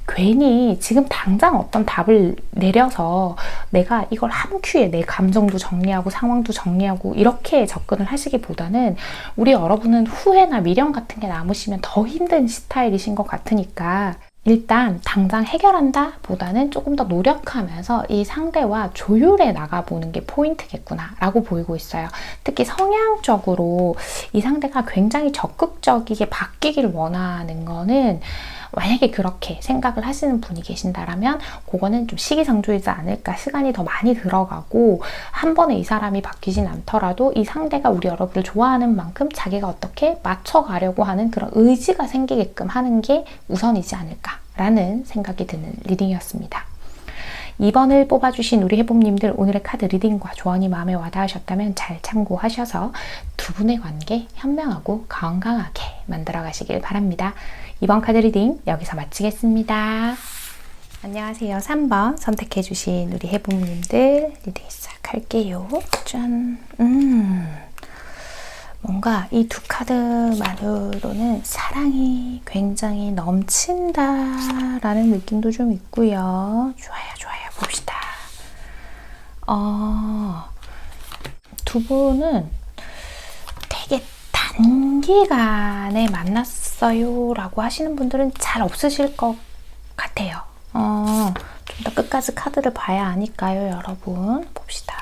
괜히 지금 당장 어떤 답을 내려서 내가 이걸 한 큐에 내 감정도 정리하고 상황도 정리하고 이렇게 접근을 하시기보다는 우리 여러분은 후회나 미련 같은 게 남으시면 더 힘든 스타일이신 것 같으니까 일단 당장 해결한다 보다는 조금 더 노력하면서 이 상대와 조율해 나가보는 게 포인트겠구나 라고 보이고 있어요. 특히 성향적으로 이 상대가 굉장히 적극적이게 바뀌길 원하는 거는, 만약에 그렇게 생각을 하시는 분이 계신다라면 그거는 좀 시기상조이지 않을까. 시간이 더 많이 들어가고 한 번에 이 사람이 바뀌진 않더라도 이 상대가 우리 여러분을 좋아하는 만큼 자기가 어떻게 맞춰가려고 하는 그런 의지가 생기게끔 하는 게 우선이지 않을까라는 생각이 드는 리딩이었습니다. 2번을 뽑아주신 우리 해봄님들, 오늘의 카드 리딩과 조언이 마음에 와닿으셨다면 잘 참고하셔서 두 분의 관계 현명하고 건강하게 만들어 가시길 바랍니다. 이번 카드 리딩 여기서 마치겠습니다. 안녕하세요. 3번 선택해주신 우리 해봄님들 리딩 시작할게요. 짠! 뭔가 이 두 카드만으로는 사랑이 굉장히 넘친다라는 느낌도 좀 있고요. 좋아요. 봅시다. 두 분은 되게 단기간에 만났어요 라고 하시는 분들은 잘 없으실 것 같아요. 좀 더 끝까지 카드를 봐야 아니까요, 여러분. 봅시다.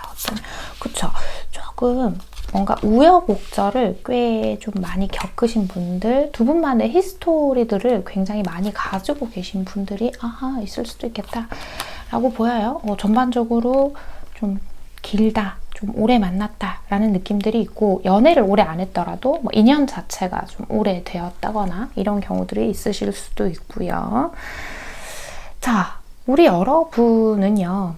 그쵸? 조금 뭔가 우여곡절을 꽤 좀 많이 겪으신 분들, 두 분만의 히스토리들을 굉장히 많이 가지고 계신 분들이 있을 수도 있겠다 라고 보여요. 전반적으로 좀 길다, 좀 오래 만났다 라는 느낌들이 있고, 연애를 오래 안 했더라도 뭐 인연 자체가 좀 오래 되었다거나 이런 경우들이 있으실 수도 있고요. 자, 우리 여러분은요,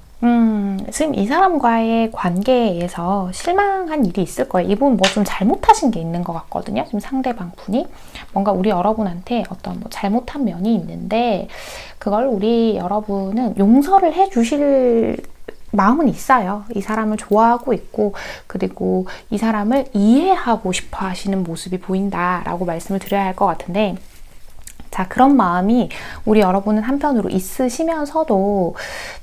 지금 이 사람과의 관계에서 실망한 일이 있을 거예요. 이분 뭐 좀 잘못하신 게 있는 것 같거든요. 지금 상대방 분이 뭔가 우리 여러분한테 어떤 뭐 잘못한 면이 있는데 그걸 우리 여러분은 용서를 해주실 마음은 있어요. 이 사람을 좋아하고 있고, 그리고 이 사람을 이해하고 싶어 하시는 모습이 보인다라고 말씀을 드려야 할 것 같은데, 자, 그런 마음이 우리 여러분은 한편으로 있으시면서도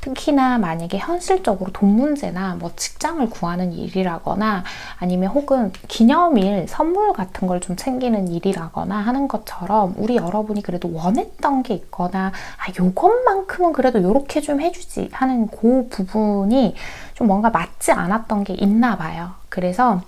특히나 만약에 현실적으로 돈 문제나 뭐 직장을 구하는 일이라거나 아니면 혹은 기념일 선물 같은 걸 좀 챙기는 일이라거나 하는 것처럼 우리 여러분이 그래도 원했던 게 있거나 요것만큼은 그래도 요렇게 좀 해주지 하는 그 부분이 좀 뭔가 맞지 않았던 게 있나 봐요. 그래서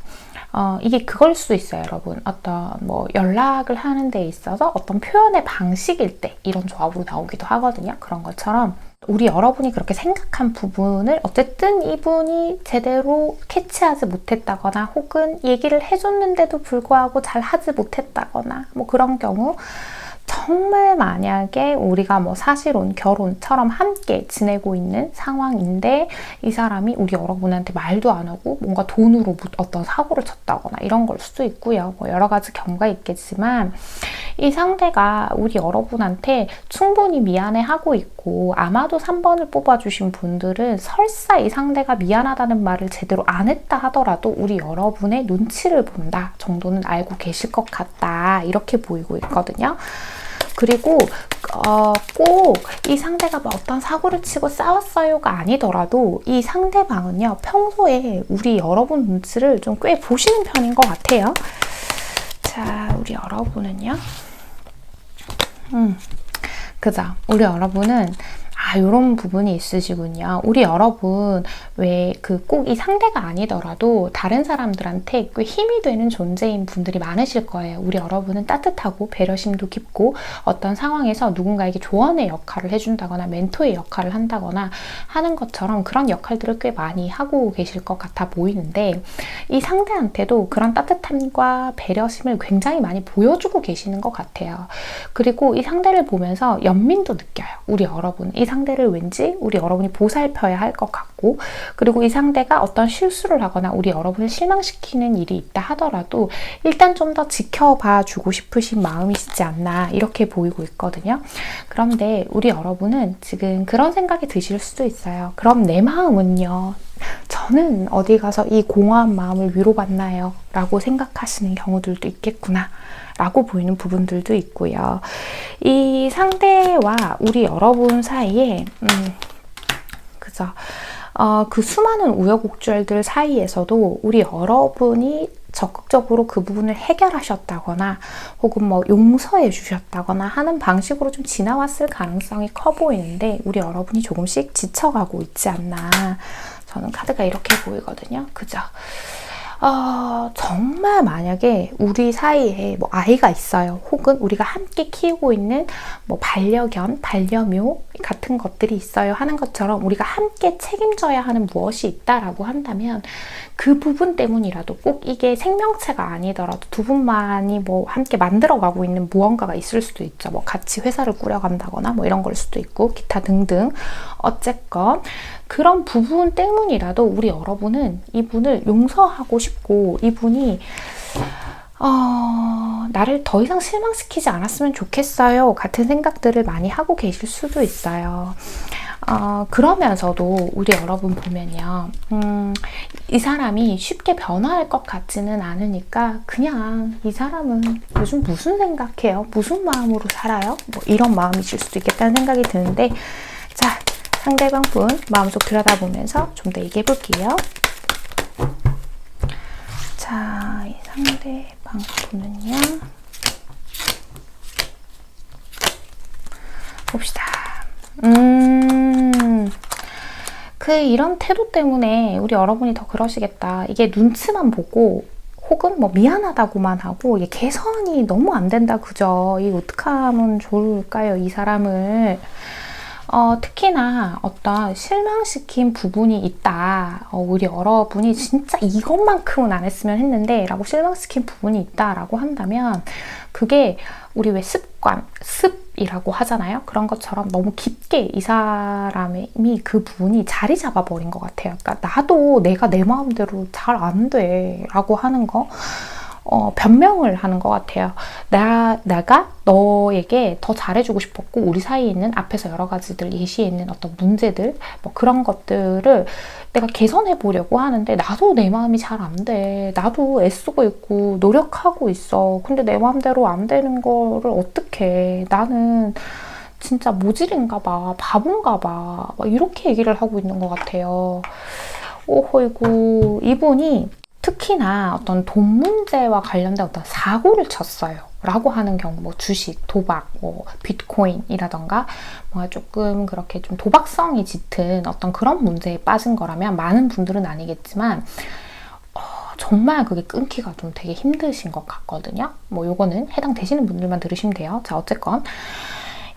이게 그걸 수도 있어요, 여러분. 어떤 뭐 연락을 하는 데 있어서 어떤 표현의 방식일 때 이런 조합으로 나오기도 하거든요. 그런 것처럼 우리 여러분이 그렇게 생각한 부분을 어쨌든 이분이 제대로 캐치하지 못했다거나 혹은 얘기를 해줬는데도 불구하고 잘 하지 못했다거나 뭐 그런 경우, 정말 만약에 우리가 뭐 사실혼, 결혼처럼 함께 지내고 있는 상황인데 이 사람이 우리 여러분한테 말도 안 하고 뭔가 돈으로 어떤 사고를 쳤다거나 이런 걸 수도 있고요. 뭐 여러 가지 경우가 있겠지만 이 상대가 우리 여러분한테 충분히 미안해하고 있고, 아마도 3번을 뽑아주신 분들은 설사 이 상대가 미안하다는 말을 제대로 안 했다 하더라도 우리 여러분의 눈치를 본다 정도는 알고 계실 것 같다, 이렇게 보이고 있거든요. 그리고 꼭 이 상대가 뭐 어떤 사고를 치고 싸웠어요가 아니더라도 이 상대방은요, 평소에 우리 여러분 눈치를 좀 꽤 보시는 편인 것 같아요. 자, 우리 여러분은요? 그죠? 우리 여러분은 이런 부분이 있으시군요. 우리 여러분 왜 꼭 이 상대가 아니더라도 다른 사람들한테 꽤 힘이 되는 존재인 분들이 많으실 거예요. 우리 여러분은 따뜻하고 배려심도 깊고 어떤 상황에서 누군가에게 조언의 역할을 해준다거나 멘토의 역할을 한다거나 하는 것처럼 그런 역할들을 꽤 많이 하고 계실 것 같아 보이는데, 이 상대한테도 그런 따뜻함과 배려심을 굉장히 많이 보여주고 계시는 것 같아요. 그리고 이 상대를 보면서 연민도 느껴요. 우리 여러분 이 상대를 왠지 우리 여러분이 보살펴야 할 것 같고, 그리고 이 상대가 어떤 실수를 하거나 우리 여러분을 실망시키는 일이 있다 하더라도 일단 좀 더 지켜봐 주고 싶으신 마음이시지 않나 이렇게 보이고 있거든요. 그런데 우리 여러분은 지금 그런 생각이 드실 수도 있어요. 그럼 내 마음은요? 저는 어디 가서 이 공허한 마음을 위로받나요? 라고 생각하시는 경우들도 있겠구나 라고 보이는 부분들도 있고요. 이 상대와 우리 여러분 사이에 그죠? 그 수많은 우여곡절들 사이에서도 우리 여러분이 적극적으로 그 부분을 해결하셨다거나 혹은 뭐 용서해 주셨다거나 하는 방식으로 좀 지나왔을 가능성이 커 보이는데, 우리 여러분이 조금씩 지쳐가고 있지 않나, 저는 카드가 이렇게 보이거든요. 그죠? 정말 만약에 우리 사이에 뭐 아이가 있어요. 혹은 우리가 함께 키우고 있는 뭐 반려견, 반려묘 같은 것들이 있어요 하는 것처럼 우리가 함께 책임져야 하는 무엇이 있다라고 한다면 그 부분 때문이라도, 꼭 이게 생명체가 아니더라도 두 분만이 뭐 함께 만들어가고 있는 무언가가 있을 수도 있죠. 뭐 같이 회사를 꾸려간다거나 뭐 이런 걸 수도 있고 기타 등등. 어쨌건 그런 부분 때문이라도 우리 여러분은 이분을 용서하고 싶고, 이분이 나를 더 이상 실망시키지 않았으면 좋겠어요 같은 생각들을 많이 하고 계실 수도 있어요. 그러면서도 우리 여러분 보면요, 이 사람이 쉽게 변화할 것 같지는 않으니까 그냥 이 사람은 요즘 무슨 생각해요? 무슨 마음으로 살아요? 뭐 이런 마음이실 수도 있겠다는 생각이 드는데, 자, 상대방 분 마음속 들여다보면서 좀 더 얘기해 볼게요. 자, 이 상대방 분은요, 봅시다. 이런 태도 때문에 우리 여러분이 더 그러시겠다. 이게 눈치만 보고 혹은 뭐 미안하다고만 하고 이게 개선이 너무 안 된다. 그죠? 이거 어떻게 하면 좋을까요? 이 사람을. 특히나 어떤 실망시킨 부분이 있다. 우리 여러분이 진짜 이것만큼은 안 했으면 했는데 라고 실망시킨 부분이 있다라고 한다면, 그게 우리 왜 습이라고 하잖아요. 그런 것처럼 너무 깊게 이 사람이 그 부분이 자리 잡아버린 것 같아요. 그러니까 나도 내가 내 마음대로 잘 안 돼 라고 하는 거, 변명을 하는 것 같아요. 내가 너에게 더 잘해주고 싶었고, 우리 사이에 있는 앞에서 여러 가지들 예시에 있는 어떤 문제들, 뭐 그런 것들을 내가 개선해 보려고 하는데 나도 내 마음이 잘 안 돼. 나도 애쓰고 있고 노력하고 있어. 근데 내 마음대로 안 되는 거를 어떡해. 나는 진짜 모질인가 봐. 바본가 봐. 이렇게 얘기를 하고 있는 것 같아요. 오호이구, 이분이 특히나 어떤 돈 문제와 관련된 어떤 사고를 쳤어요 라고 하는 경우, 뭐 주식, 도박, 뭐 비트코인이라던가 뭔가 조금 그렇게 좀 도박성이 짙은 어떤 그런 문제에 빠진 거라면, 많은 분들은 아니겠지만 정말 그게 끊기가 좀 되게 힘드신 것 같거든요. 뭐 요거는 해당되시는 분들만 들으시면 돼요. 자, 어쨌건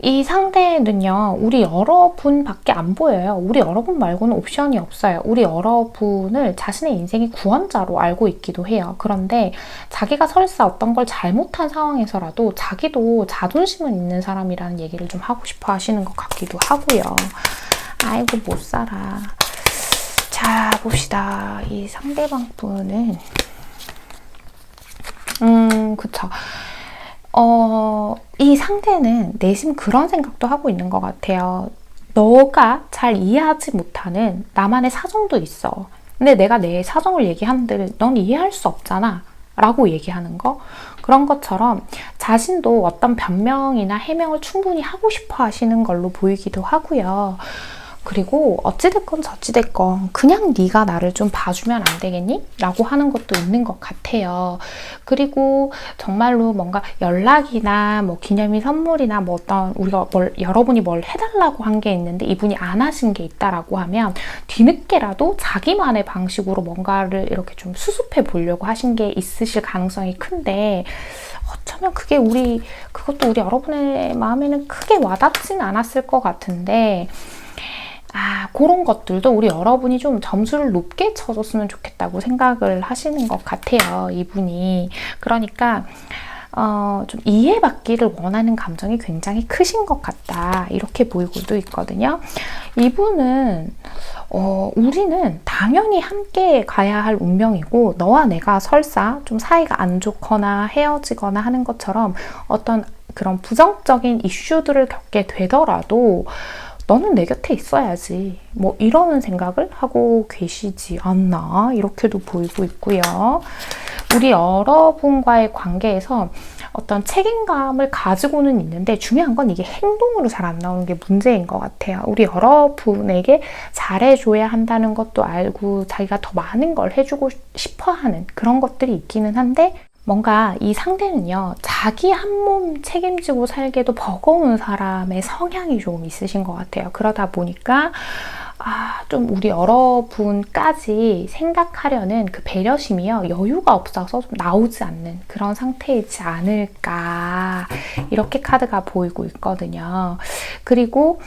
이 상대는요, 우리 여러분밖에 안 보여요. 우리 여러분 말고는 옵션이 없어요. 우리 여러분을 자신의 인생의 구원자로 알고 있기도 해요. 그런데 자기가 설사 어떤 걸 잘못한 상황에서라도 자기도 자존심은 있는 사람이라는 얘기를 좀 하고 싶어 하시는 것 같기도 하고요. 아이고 못 살아. 자, 봅시다. 이 상대방 분은 그쵸. 이 상대는 내심 그런 생각도 하고 있는 것 같아요. 너가 잘 이해하지 못하는 나만의 사정도 있어. 근데 내가 내 사정을 얘기하는데 넌 이해할 수 없잖아 라고 얘기하는 거. 그런 것처럼 자신도 어떤 변명이나 해명을 충분히 하고 싶어 하시는 걸로 보이기도 하고요. 그리고 어찌됐건 저찌됐건 그냥 네가 나를 좀 봐주면 안 되겠니? 라고 하는 것도 있는 것 같아요. 그리고 정말로 뭔가 연락이나 뭐 기념일 선물이나 뭐 어떤 우리가 여러분이 뭘 해달라고 한 게 있는데 이분이 안 하신 게 있다라고 하면 뒤늦게라도 자기만의 방식으로 뭔가를 이렇게 좀 수습해 보려고 하신 게 있으실 가능성이 큰데 어쩌면 그것도 우리 여러분의 마음에는 크게 와닿지는 않았을 것 같은데 그런 것들도 우리 여러분이 좀 점수를 높게 쳐줬으면 좋겠다고 생각을 하시는 것 같아요, 이분이. 그러니까 좀 이해받기를 원하는 감정이 굉장히 크신 것 같다, 이렇게 보이고도 있거든요. 이분은 우리는 당연히 함께 가야 할 운명이고 너와 내가 설사 좀 사이가 안 좋거나 헤어지거나 하는 것처럼 어떤 그런 부정적인 이슈들을 겪게 되더라도 너는 내 곁에 있어야지, 뭐 이런 생각을 하고 계시지 않나, 이렇게도 보이고 있고요. 우리 여러분과의 관계에서 어떤 책임감을 가지고는 있는데 중요한 건 이게 행동으로 잘 안 나오는 게 문제인 것 같아요. 우리 여러분에게 잘해줘야 한다는 것도 알고 자기가 더 많은 걸 해주고 싶어하는 그런 것들이 있기는 한데, 뭔가 이 상대는요, 자기 한 몸 책임지고 살기도 버거운 사람의 성향이 좀 있으신 것 같아요. 그러다 보니까 좀 우리 여러분까지 생각하려는 그 배려심이요, 여유가 없어서 좀 나오지 않는 그런 상태이지 않을까, 이렇게 카드가 보이고 있거든요. 그리고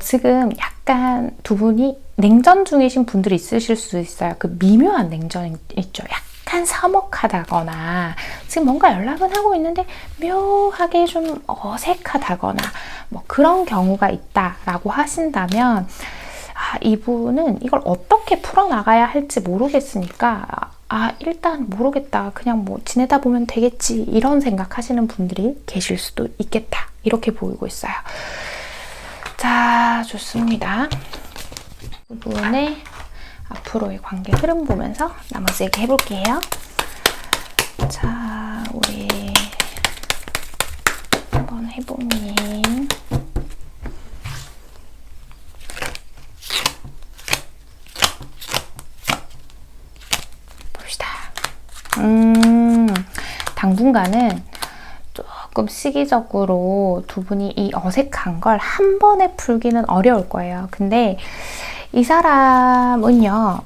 지금 약간 두 분이 냉전 중이신 분들이 있으실 수 있어요. 그 미묘한 냉전 있죠. 약간 서먹하다거나 지금 뭔가 연락은 하고 있는데 묘하게 좀 어색하다거나 뭐 그런 경우가 있다라고 하신다면 이분은 이걸 어떻게 풀어나가야 할지 모르겠으니까 일단 모르겠다, 그냥 뭐 지내다 보면 되겠지, 이런 생각하시는 분들이 계실 수도 있겠다, 이렇게 보이고 있어요. 자, 좋습니다. 이분의 앞으로의 관계 흐름 보면서 나머지 얘기 해볼게요. 자, 우리 한번 해보님. 봅시다. 당분간은 조금 시기적으로 두 분이 이 어색한 걸 한 번에 풀기는 어려울 거예요. 근데 이 사람은요,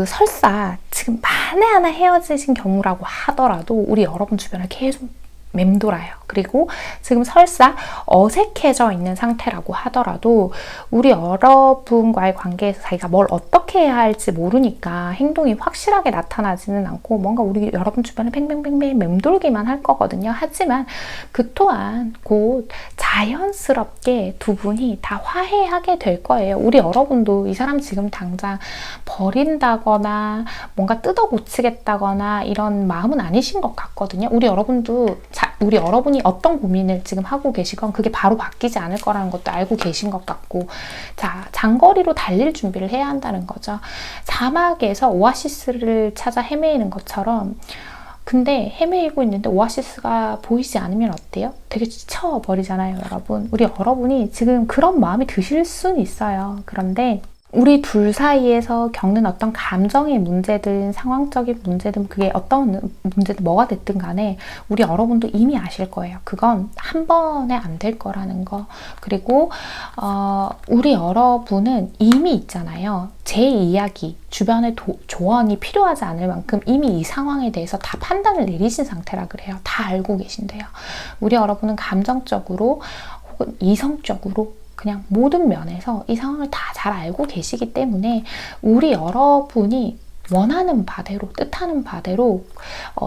설사 지금 만에 하나 헤어지신 경우라고 하더라도 우리 여러분 주변을 계속 맴돌아요. 그리고 지금 설사 어색해져 있는 상태라고 하더라도 우리 여러분과의 관계에서 자기가 뭘 어떻게 해야 할지 모르니까 행동이 확실하게 나타나지는 않고 뭔가 우리 여러분 주변에 뱅뱅뱅뱅 맴돌기만 할 거거든요. 하지만 그 또한 곧 자연스럽게 두 분이 다 화해하게 될 거예요. 우리 여러분도 이 사람 지금 당장 버린다거나 뭔가 뜯어고치겠다거나 이런 마음은 아니신 것 같거든요. 우리 여러분이 어떤 고민을 지금 하고 계시건 그게 바로 바뀌지 않을 거라는 것도 알고 계신 것 같고, 자, 장거리로 달릴 준비를 해야 한다는 거죠. 사막에서 오아시스를 찾아 헤매이는 것처럼. 근데 헤매이고 있는데 오아시스가 보이지 않으면 어때요? 되게 지쳐버리잖아요, 여러분. 우리 여러분이 지금 그런 마음이 드실 수는 있어요. 그런데 우리 둘 사이에서 겪는 어떤 감정의 문제든 상황적인 문제든 그게 어떤 문제든 뭐가 됐든 간에 우리 여러분도 이미 아실 거예요. 그건 한 번에 안 될 거라는 거. 그리고 우리 여러분은 이미 있잖아요. 제 이야기, 주변의 조언이 필요하지 않을 만큼 이미 이 상황에 대해서 다 판단을 내리신 상태라 그래요. 다 알고 계신데요. 우리 여러분은 감정적으로 혹은 이성적으로 그냥 모든 면에서 이 상황을 다 잘 알고 계시기 때문에 우리 여러분이 원하는 바대로, 뜻하는 바대로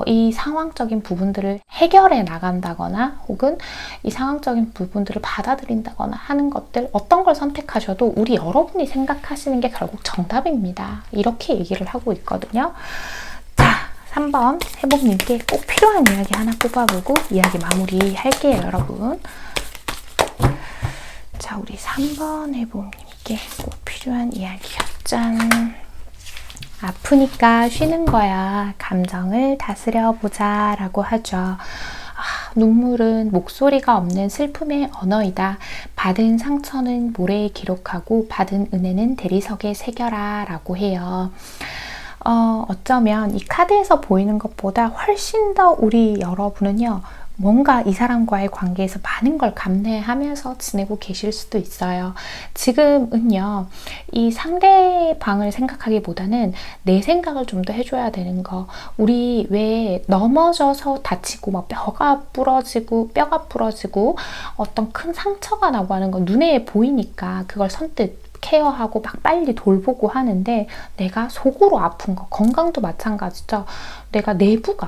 이 상황적인 부분들을 해결해 나간다거나 혹은 이 상황적인 부분들을 받아들인다거나 하는 것들, 어떤 걸 선택하셔도 우리 여러분이 생각하시는 게 결국 정답입니다. 이렇게 얘기를 하고 있거든요. 자, 3번 해복님께 꼭 필요한 이야기 하나 뽑아보고 이야기 마무리 할게요, 여러분. 자, 우리 3번 해복님께 꼭 필요한 이야기요. 짠! 아프니까 쉬는 거야. 감정을 다스려 보자 라고 하죠. 눈물은 목소리가 없는 슬픔의 언어이다. 받은 상처는 모래에 기록하고 받은 은혜는 대리석에 새겨라 라고 해요. 어쩌면 이 카드에서 보이는 것보다 훨씬 더 우리 여러분은요, 뭔가 이 사람과의 관계에서 많은 걸 감내하면서 지내고 계실 수도 있어요. 지금은요, 이 상대방을 생각하기보다는 내 생각을 좀 더 해줘야 되는 거. 우리 왜 넘어져서 다치고 막 뼈가 부러지고 어떤 큰 상처가 나고 하는 거 눈에 보이니까 그걸 선뜻 케어하고 막 빨리 돌보고 하는데, 내가 속으로 아픈 거, 건강도 마찬가지죠. 내가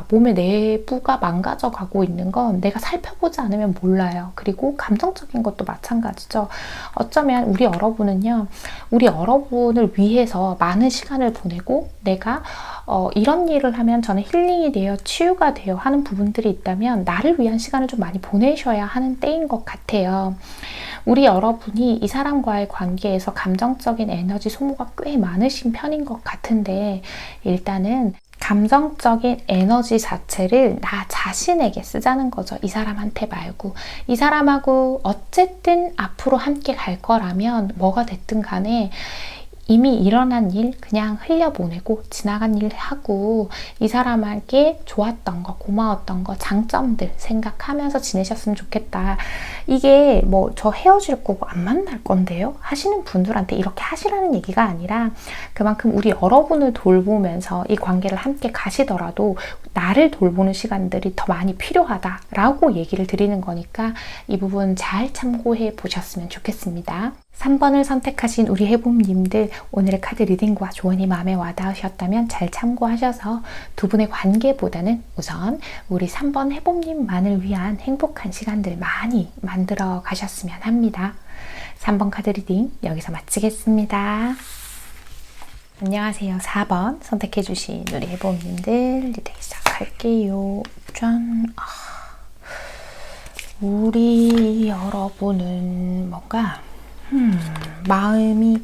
몸의 내부가 망가져 가고 있는 건 내가 살펴보지 않으면 몰라요. 그리고 감정적인 것도 마찬가지죠. 어쩌면 우리 여러분은요, 우리 여러분을 위해서 많은 시간을 보내고, 내가 이런 일을 하면 저는 힐링이 돼요, 치유가 돼요 하는 부분들이 있다면 나를 위한 시간을 좀 많이 보내셔야 하는 때인 것 같아요. 우리 여러분이 이 사람과의 관계에서 감정적인 에너지 소모가 꽤 많으신 편인 것 같은데, 일단은 감정적인 에너지 자체를 나 자신에게 쓰자는 거죠. 이 사람한테 말고. 이 사람하고 어쨌든 앞으로 함께 갈 거라면 뭐가 됐든 간에 이미 일어난 일 그냥 흘려보내고 지나간 일 하고, 이 사람에게 좋았던 거, 고마웠던 거, 장점들 생각하면서 지내셨으면 좋겠다. 이게 뭐 저 헤어질 거고 안 만날 건데요 하시는 분들한테 이렇게 하시라는 얘기가 아니라, 그만큼 우리 여러분을 돌보면서 이 관계를 함께 가시더라도 나를 돌보는 시간들이 더 많이 필요하다라고 얘기를 드리는 거니까 이 부분 잘 참고해 보셨으면 좋겠습니다. 3번을 선택하신 우리 해봄님들, 오늘의 카드 리딩과 조언이 마음에 와닿으셨다면 잘 참고하셔서 두 분의 관계보다는 우선 우리 3번 해봄님만을 위한 행복한 시간들 많이 만들어 가셨으면 합니다. 3번 카드 리딩 여기서 마치겠습니다. 안녕하세요. 4번 선택해주신 우리 해봄님들 리딩 시작할게요. 짠! 우리 여러분은 뭔가 마음이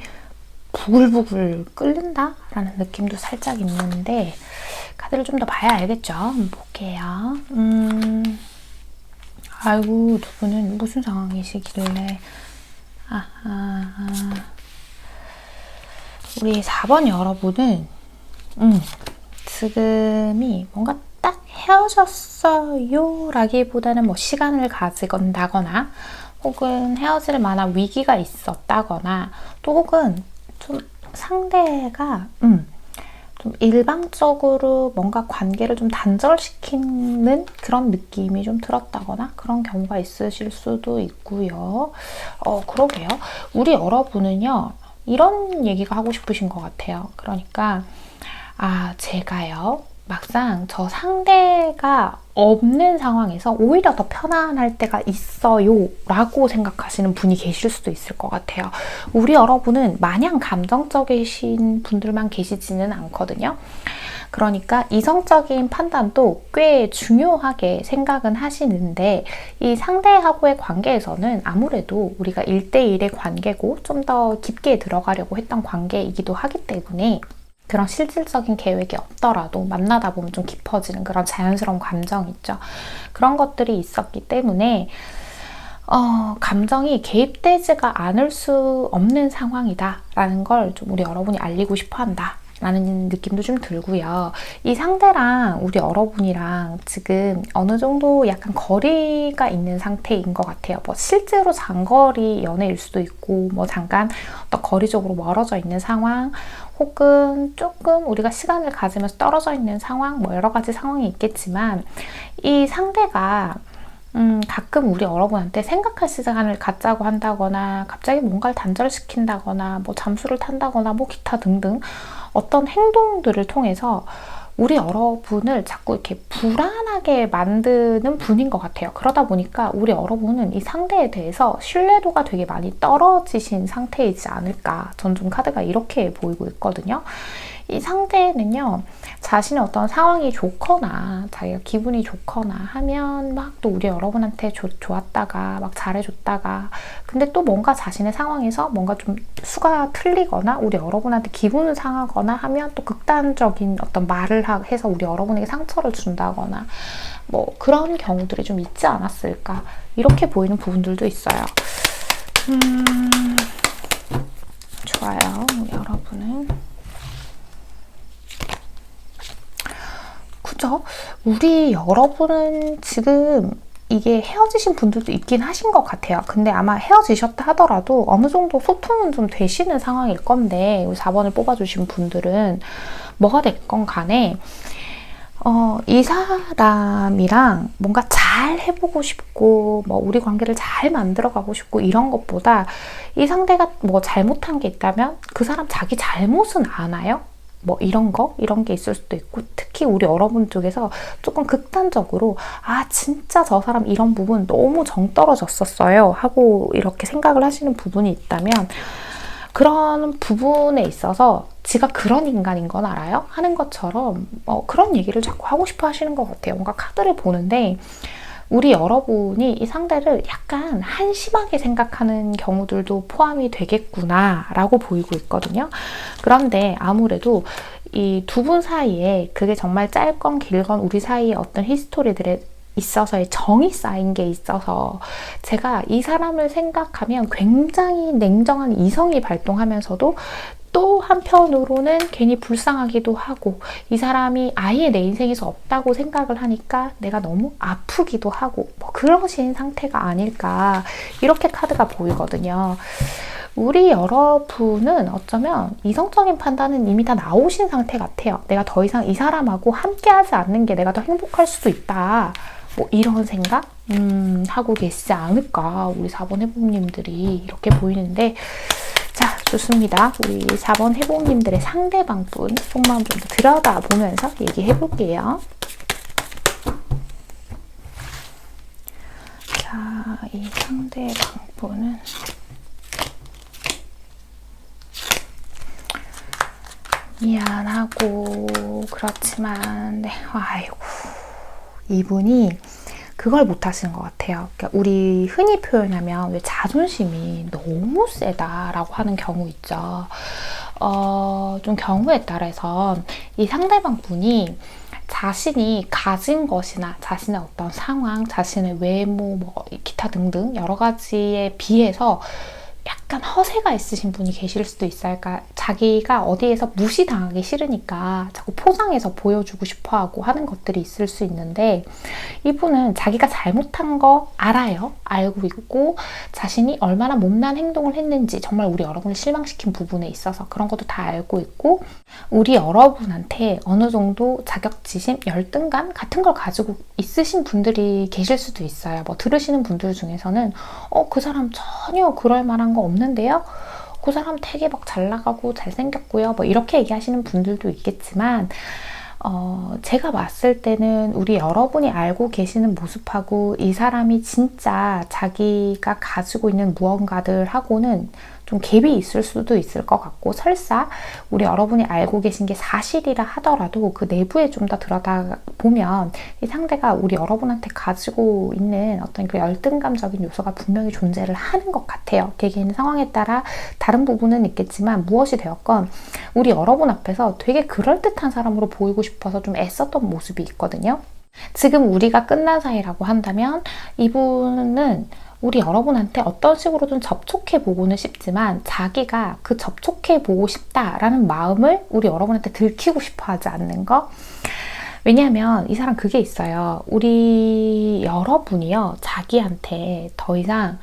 부글부글 끓는다? 라는 느낌도 살짝 있는데, 카드를 좀 더 봐야 알겠죠? 한번 볼게요. 아이고, 두 분은 무슨 상황이시길래. 우리 4번 여러분은 지금이 뭔가 딱 헤어졌어요 라기보다는 뭐 시간을 가지건다거나, 혹은 헤어질 만한 위기가 있었다거나, 또 혹은 좀 상대가 좀 일방적으로 뭔가 관계를 좀 단절시키는 그런 느낌이 좀 들었다거나 그런 경우가 있으실 수도 있고요. 그러게요. 우리 여러분은요, 이런 얘기가 하고 싶으신 것 같아요. 그러니까 제가요, 막상 저 상대가 없는 상황에서 오히려 더 편안할 때가 있어요 라고 생각하시는 분이 계실 수도 있을 것 같아요. 우리 여러분은 마냥 감정적이신 분들만 계시지는 않거든요. 그러니까 이성적인 판단도 꽤 중요하게 생각은 하시는데, 이 상대하고의 관계에서는 아무래도 우리가 1대1의 관계고 좀 더 깊게 들어가려고 했던 관계이기도 하기 때문에, 그런 실질적인 계획이 없더라도 만나다 보면 좀 깊어지는 그런 자연스러운 감정이 있죠. 그런 것들이 있었기 때문에 감정이 개입되지가 않을 수 없는 상황이다 라는 걸 좀 우리 여러분이 알리고 싶어 한다 라는 느낌도 좀 들고요. 이 상대랑 우리 여러분이랑 지금 어느 정도 약간 거리가 있는 상태인 것 같아요. 뭐 실제로 장거리 연애일 수도 있고, 뭐 잠깐 또 거리적으로 멀어져 있는 상황, 혹은 조금 우리가 시간을 가지면서 떨어져 있는 상황, 뭐 여러 가지 상황이 있겠지만, 이 상대가 가끔 우리 여러분한테 생각할 시간을 갖자고 한다거나, 갑자기 뭔가를 단절시킨다거나, 뭐 잠수를 탄다거나, 뭐 기타 등등 어떤 행동들을 통해서 우리 여러분을 자꾸 이렇게 불안하게 만드는 분인 것 같아요. 그러다 보니까 우리 여러분은 이 상대에 대해서 신뢰도가 되게 많이 떨어지신 상태이지 않을까. 전 좀 카드가 이렇게 보이고 있거든요. 이 상대는요, 자신의 어떤 상황이 좋거나 자기가 기분이 좋거나 하면 막 또 우리 여러분한테 좋았다가 막 잘해줬다가, 근데 또 뭔가 자신의 상황에서 뭔가 좀 수가 틀리거나 우리 여러분한테 기분을 상하거나 하면 또 극단적인 어떤 말을 해서 우리 여러분에게 상처를 준다거나 뭐 그런 경우들이 좀 있지 않았을까, 이렇게 보이는 부분들도 있어요. 좋아요. 우리 여러분은 그죠? 우리 여러분은 지금 이게 헤어지신 분들도 있긴 하신 것 같아요. 근데 아마 헤어지셨다 하더라도 어느 정도 소통은 좀 되시는 상황일 건데, 4번을 뽑아주신 분들은 뭐가 됐건 간에 이 사람이랑 뭔가 잘 해보고 싶고 뭐 우리 관계를 잘 만들어가고 싶고 이런 것보다, 이 상대가 뭐 잘못한 게 있다면 그 사람 자기 잘못은 아나요? 뭐 이런 게 있을 수도 있고, 특히 우리 여러분 쪽에서 조금 극단적으로 진짜 저 사람 이런 부분 너무 정 떨어졌었어요 하고 이렇게 생각을 하시는 부분이 있다면, 그런 부분에 있어서 지가 그런 인간인 건 알아요? 하는 것처럼 그런 얘기를 자꾸 하고 싶어 하시는 것 같아요. 뭔가 카드를 보는데 우리 여러분이 이 상대를 약간 한심하게 생각하는 경우들도 포함이 되겠구나 라고 보이고 있거든요. 그런데 아무래도 이 두 분 사이에 그게 정말 짧건 길건 우리 사이에 어떤 히스토리들에 있어서의 정이 쌓인 게 있어서, 제가 이 사람을 생각하면 굉장히 냉정한 이성이 발동하면서도 또 한편으로는 괜히 불쌍하기도 하고, 이 사람이 아예 내 인생에서 없다고 생각을 하니까 내가 너무 아프기도 하고, 뭐 그러신 상태가 아닐까, 이렇게 카드가 보이거든요. 우리 여러분은 어쩌면 이성적인 판단은 이미 다 나오신 상태 같아요. 내가 더 이상 이 사람하고 함께하지 않는 게 내가 더 행복할 수도 있다, 뭐 이런 생각 하고 계시지 않을까, 우리 4번 해복님들이 이렇게 보이는데, 자, 좋습니다. 우리 4번 해복님들의 상대방분 속마음 좀 더 들여다보면서 얘기해 볼게요. 자, 이 상대방분은 미안하고 그렇지만 아이고, 이분이 그걸 못 하시는 것 같아요. 그러니까 우리 흔히 표현하면 왜 자존심이 너무 세다라고 하는 경우 있죠. 좀 경우에 따라서 이 상대방 분이 자신이 가진 것이나 자신의 어떤 상황, 자신의 외모, 뭐 기타 등등 여러 가지에 비해서 약간 허세가 있으신 분이 계실 수도 있어요. 그러니까 자기가 어디에서 무시당하기 싫으니까 자꾸 포장해서 보여주고 싶어하고 하는 것들이 있을 수 있는데, 이분은 자기가 잘못한 거 알아요. 알고 있고 자신이 얼마나 못난 행동을 했는지, 정말 우리 여러분을 실망시킨 부분에 있어서 그런 것도 다 알고 있고, 우리 여러분한테 어느 정도 자격지심, 열등감 같은 걸 가지고 있으신 분들이 계실 수도 있어요. 뭐 들으시는 분들 중에서는 그 사람 전혀 그럴 만한 거 없는데요? 그 사람 되게 막 잘 나가고 잘생겼고요. 뭐 이렇게 얘기하시는 분들도 있겠지만, 제가 봤을 때는 우리 여러분이 알고 계시는 모습하고 이 사람이 진짜 자기가 가지고 있는 무언가들하고는 좀 갭이 있을 수도 있을 것 같고, 설사 우리 여러분이 알고 계신 게 사실이라 하더라도 그 내부에 좀 더 들여다보면 이 상대가 우리 여러분한테 가지고 있는 어떤 그 열등감적인 요소가 분명히 존재를 하는 것 같아요. 개개인 상황에 따라 다른 부분은 있겠지만, 무엇이 되었건 우리 여러분 앞에서 되게 그럴듯한 사람으로 보이고 싶어서 좀 애썼던 모습이 있거든요. 지금 우리가 끝난 사이라고 한다면 이분은 우리 여러분한테 어떤 식으로든 접촉해보고는 싶지만, 자기가 그 접촉해보고 싶다라는 마음을 우리 여러분한테 들키고 싶어 하지 않는 거. 왜냐하면 이 사람 그게 있어요. 우리 여러분이요, 자기한테 더 이상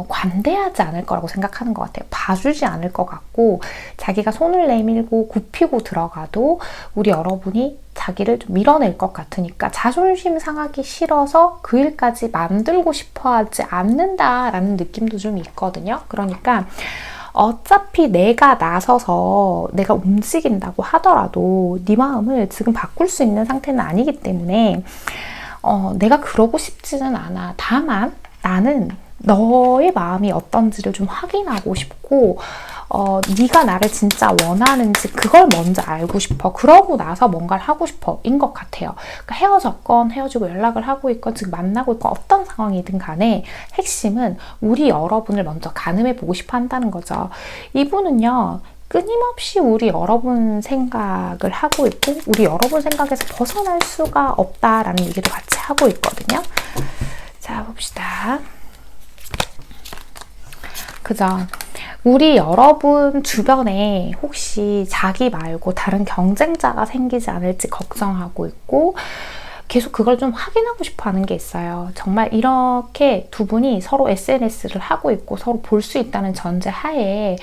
관대하지 않을 거라고 생각하는 것 같아요. 봐주지 않을 것 같고, 자기가 손을 내밀고 굽히고 들어가도 우리 여러분이 자기를 좀 밀어낼 것 같으니까 자존심 상하기 싫어서 그 일까지 만들고 싶어 하지 않는다라는 느낌도 좀 있거든요. 그러니까 어차피 내가 나서서 내가 움직인다고 하더라도 네 마음을 지금 바꿀 수 있는 상태는 아니기 때문에 내가 그러고 싶지는 않아. 다만 나는 너의 마음이 어떤지를 좀 확인하고 싶고, 네가 나를 진짜 원하는지 그걸 먼저 알고 싶어. 그러고 나서 뭔가를 하고 싶어 인 것 같아요. 그러니까 헤어졌건 헤어지고 연락을 하고 있건 지금 만나고 있건 어떤 상황이든 간에 핵심은 우리 여러분을 먼저 가늠해 보고 싶어 한다는 거죠. 이분은요, 끊임없이 우리 여러분 생각을 하고 있고 우리 여러분 생각에서 벗어날 수가 없다라는 얘기도 같이 하고 있거든요. 자, 봅시다. 그죠? 우리 여러분 주변에 혹시 자기 말고 다른 경쟁자가 생기지 않을지 걱정하고 있고 계속 그걸 좀 확인하고 싶어 하는 게 있어요. 정말 이렇게 두 분이 서로 SNS를 하고 있고 서로 볼 수 있다는 전제 하에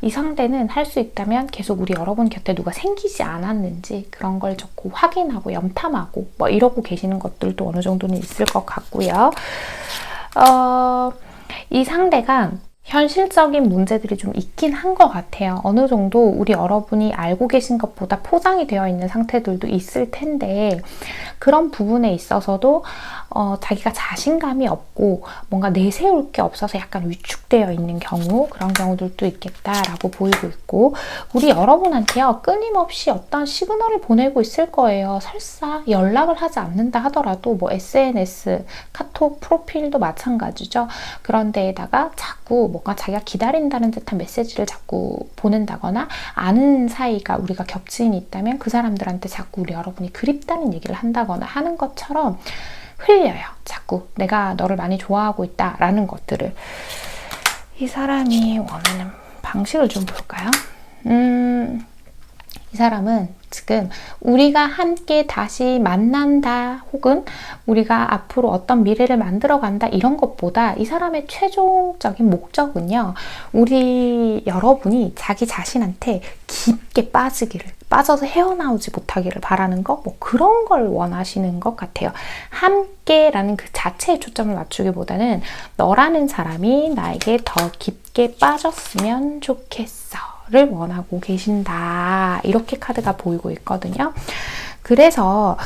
이 상대는 할 수 있다면 계속 우리 여러분 곁에 누가 생기지 않았는지 그런 걸 자꾸 확인하고 염탐하고 뭐 이러고 계시는 것들도 어느 정도는 있을 것 같고요. 이 상대가 현실적인 문제들이 좀 있긴 한 것 같아요. 어느 정도 우리 여러분이 알고 계신 것보다 포장이 되어 있는 상태들도 있을 텐데 그런 부분에 있어서도 자기가 자신감이 없고 뭔가 내세울 게 없어서 약간 위축되어 있는 경우, 그런 경우들도 있겠다라고 보이고 있고 우리 여러분한테요, 끊임없이 어떤 시그널을 보내고 있을 거예요. 설사 연락을 하지 않는다 하더라도 뭐 SNS, 카톡 프로필도 마찬가지죠. 그런 데에다가 자꾸 뭔가 자기가 기다린다는 듯한 메시지를 자꾸 보낸다거나 아는 사이가 우리가 겹치인이 있다면 그 사람들한테 자꾸 우리 여러분이 그립다는 얘기를 한다거나 하는 것처럼 흘려요. 자꾸 내가 너를 많이 좋아하고 있다라는 것들을. 이 사람이 원하는 방식을 좀 볼까요? 이 사람은 지금 우리가 함께 다시 만난다 혹은 우리가 앞으로 어떤 미래를 만들어 간다 이런 것보다 이 사람의 최종적인 목적은요, 우리 여러분이 자기 자신한테 깊게 빠져서 헤어나오지 못하기를 바라는 거, 뭐 그런 걸 원하시는 것 같아요. 함께라는 그 자체에 초점을 맞추기보다는 너라는 사람이 나에게 더 깊게 빠졌으면 좋겠어 를 원하고 계신다. 이렇게 카드가 보이고 있거든요. 그래서